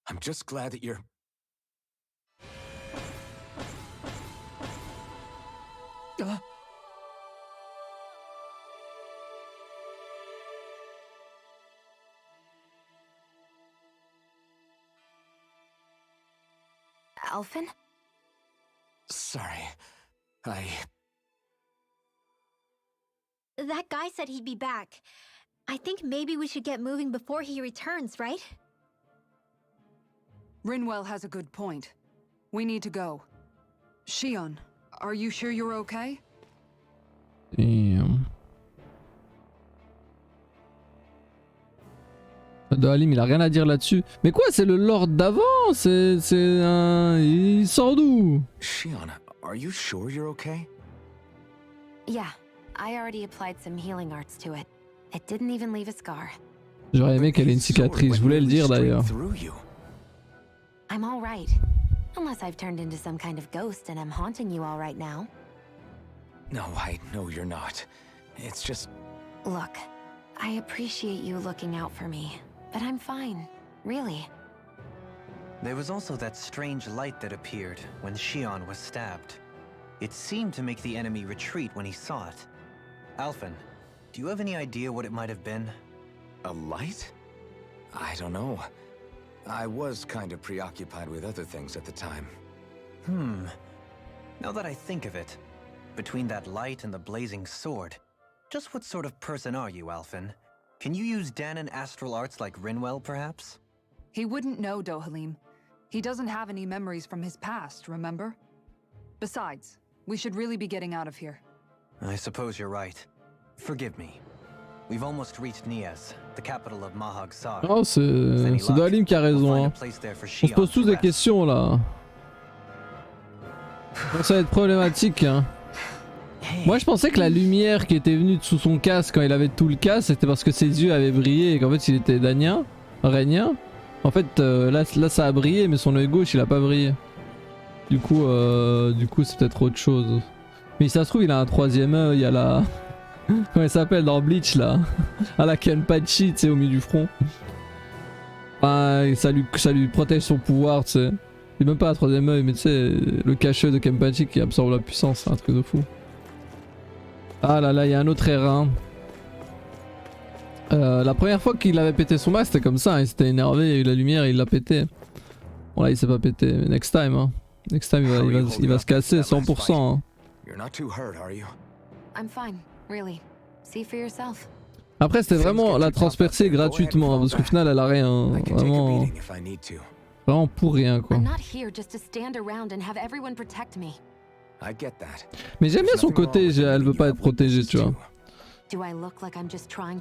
I'm just glad that you're... Alphen? Sorry. That guy said he'd be back. I think maybe we should get moving before he returns, right? Rinwell has a good point. We need to go. Shion, are you sure you're okay? Damn. Dohalim, il a rien à dire là-dessus. Mais quoi, c'est le Lord d'avant? C'est un... Il sort d'où? Shion, are you sure you're okay? Yeah, I already applied some healing arts to it. It didn't even leave a scar. J'aurais aimé qu'elle ait une cicatrice, je voulais le dire d'ailleurs. I'm all right. Unless I've turned into some kind of ghost and I'm haunting you all right now. No, I know you're not. It's just... Look, I appreciate you looking out for me, but I'm fine, really. There was also that strange light that appeared when Shion was stabbed. It seemed to make the enemy retreat when he saw it. Alphen, do you have any idea what it might have been? A light? I don't know. I was kind of preoccupied with other things at the time. Now that I think of it, between that light and the blazing sword, just what sort of person are you, Alphen? Can you use Danon astral arts like Rinwell, perhaps? He wouldn't know, Dohalim. He doesn't have any memories from his past, remember? Besides, we should really be getting out of here. I suppose you're right. Forgive me. We've almost reached Nias, the capital of Mahag Sar. Oh, c'est Dohalim qui a raison. Hein. On se pose tous des questions là. Ça va être problématique. Hein. Moi je pensais que la lumière qui était venue sous son casque quand il avait tout le casque, c'était parce que ses yeux avaient brillé et qu'en fait il était danien, régnien. En fait là ça a brillé mais son œil gauche il a pas brillé. Du coup c'est peut-être autre chose. Mais si ça se trouve il a un troisième œil à la... Comment il s'appelle dans Bleach là? À la Kenpachi, tu sais, au milieu du front. Enfin, ça lui protège son pouvoir, tu sais. Il est même pas un troisième œil, mais tu sais, le cacheux de Kenpachi qui absorbe la puissance, c'est un truc de fou. Ah là là, il y a un autre airain. La première fois qu'il avait pété son masque, c'était comme ça, hein, il s'était énervé, il y a eu la lumière, il l'a pété. Bon là, il s'est pas pété, mais next time, hein. Next time, il va se casser 100%. Hein. I'm fine, really. See for yourself. Après c'était vraiment la transpercer gratuitement, hein, parce qu'au final elle a rien, vraiment pour rien quoi. Mais j'aime bien son côté, elle veut pas être protégée, tu vois. Ouais,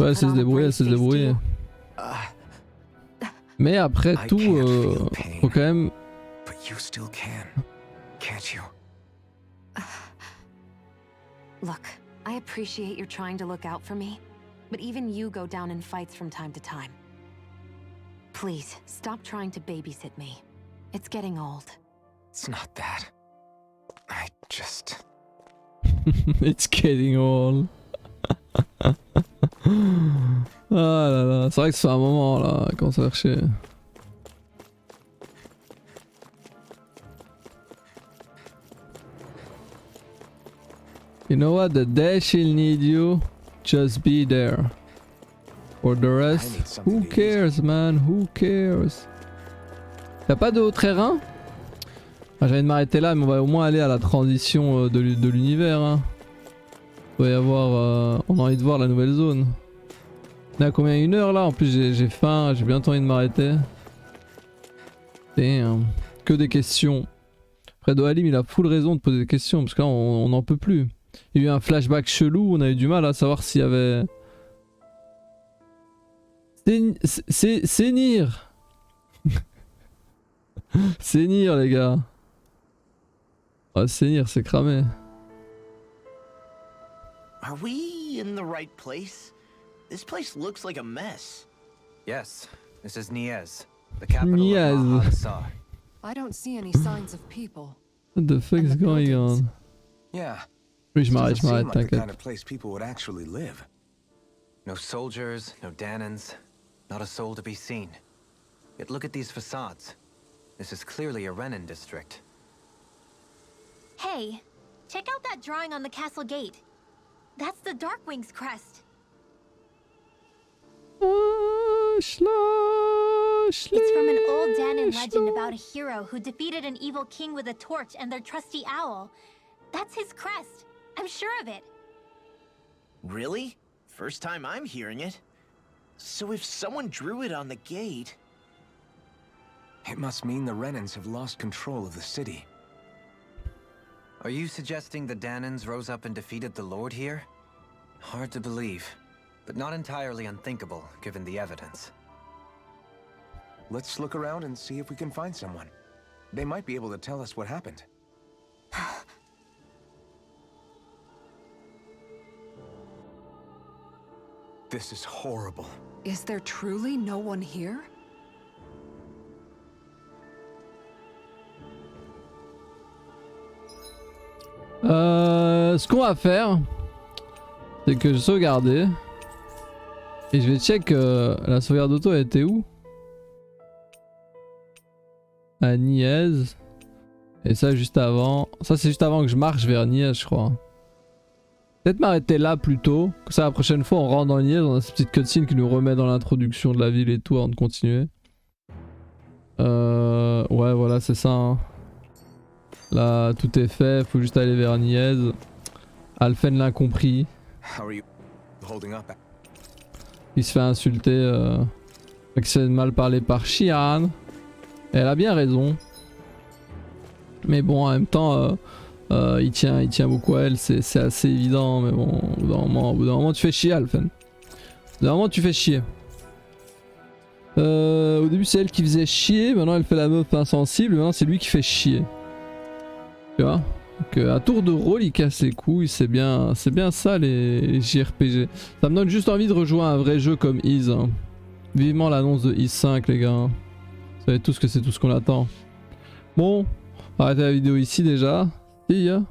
elle sait se débrouiller, elle sait se débrouiller. Mais après tout, faut quand même... Look, I appreciate you're trying to look out for me, but even you go down in fights from time to time. Please, stop trying to babysit me. It's getting old. It's not that. I just... It's getting old. Ah là là, c'est vrai que c'est un moment là, quand ça va chercher. You know what? The dash will need you. Just be there. For the rest, who cares, man? Who cares? Y'a pas de haut terrain? Ah, j'allais de m'arrêter là, mais on va au moins aller à la transition de l'univers. Hein. Il va y avoir. On a envie de voir la nouvelle zone. On est à combien? 1 heure là? En plus, j'ai faim, j'ai bientôt envie de m'arrêter. Damn. Que des questions. Après, Dohalim, il a full raison de poser des questions, parce que là, on n'en peut plus. Il y a eu un flashback chelou, on a eu du mal à savoir s'il y avait... Sénir. Sénir les gars. Ah, Sénir, c'est cramé. Are we in the right place? This place looks like a mess. Yes, this is Nias, the capital of Mahag Sar. I don't see any signs of people. What the fuck is going on? Yeah. Oui, je m'arrête, t'inquiète. Kind of place people would actually live. No soldiers, no Danons, not a soul to be seen. Yet look at these facades. This is clearly a Renin district. Hey, check out that drawing on the castle gate. That's the Darkwing's crest. It's from an old Danon legend about a hero who defeated an evil king with a torch and their trusty owl. That's his crest. I'm sure of it. Really? First time I'm hearing it. So if someone drew it on the gate... It must mean the Renins have lost control of the city. Are you suggesting the Danons rose up and defeated the Lord here? Hard to believe, but not entirely unthinkable given the evidence. Let's look around and see if we can find someone. They might be able to tell us what happened. This is horrible. Is there truly no one here? Ce qu'on va faire, c'est que je vais sauvegarder. Et je vais check la sauvegarde auto elle était où? À Niez. Et ça juste avant. Ça c'est juste avant que je marche vers Niez je crois. Peut-être m'arrêter là plutôt. Comme ça la prochaine fois on rentre dans Niez, on a cette petite cutscene qui nous remet dans l'introduction de la ville et tout avant de continuer. Ouais voilà c'est ça hein. Là tout est fait, faut juste aller vers Niez. Alphen l'a compris. Il se fait insulter. Il se fait mal parler par Shiran. Et elle a bien raison. Mais bon en même temps il tient beaucoup à elle, c'est assez évident. Mais bon au bout d'un moment tu fais chier Alphen. Au bout d'un moment tu fais chier. Au début c'est elle qui faisait chier, maintenant elle fait la meuf insensible, maintenant c'est lui qui fait chier. Tu vois? Donc à tour de rôle il casse les couilles, c'est bien ça les JRPG. Ça me donne juste envie de rejoindre un vrai jeu comme Ys. Hein. Vivement l'annonce de Ys 5 les gars. Vous savez tous que c'est tout ce qu'on attend. Bon, on va arrêter la vidéo ici déjà. See ya.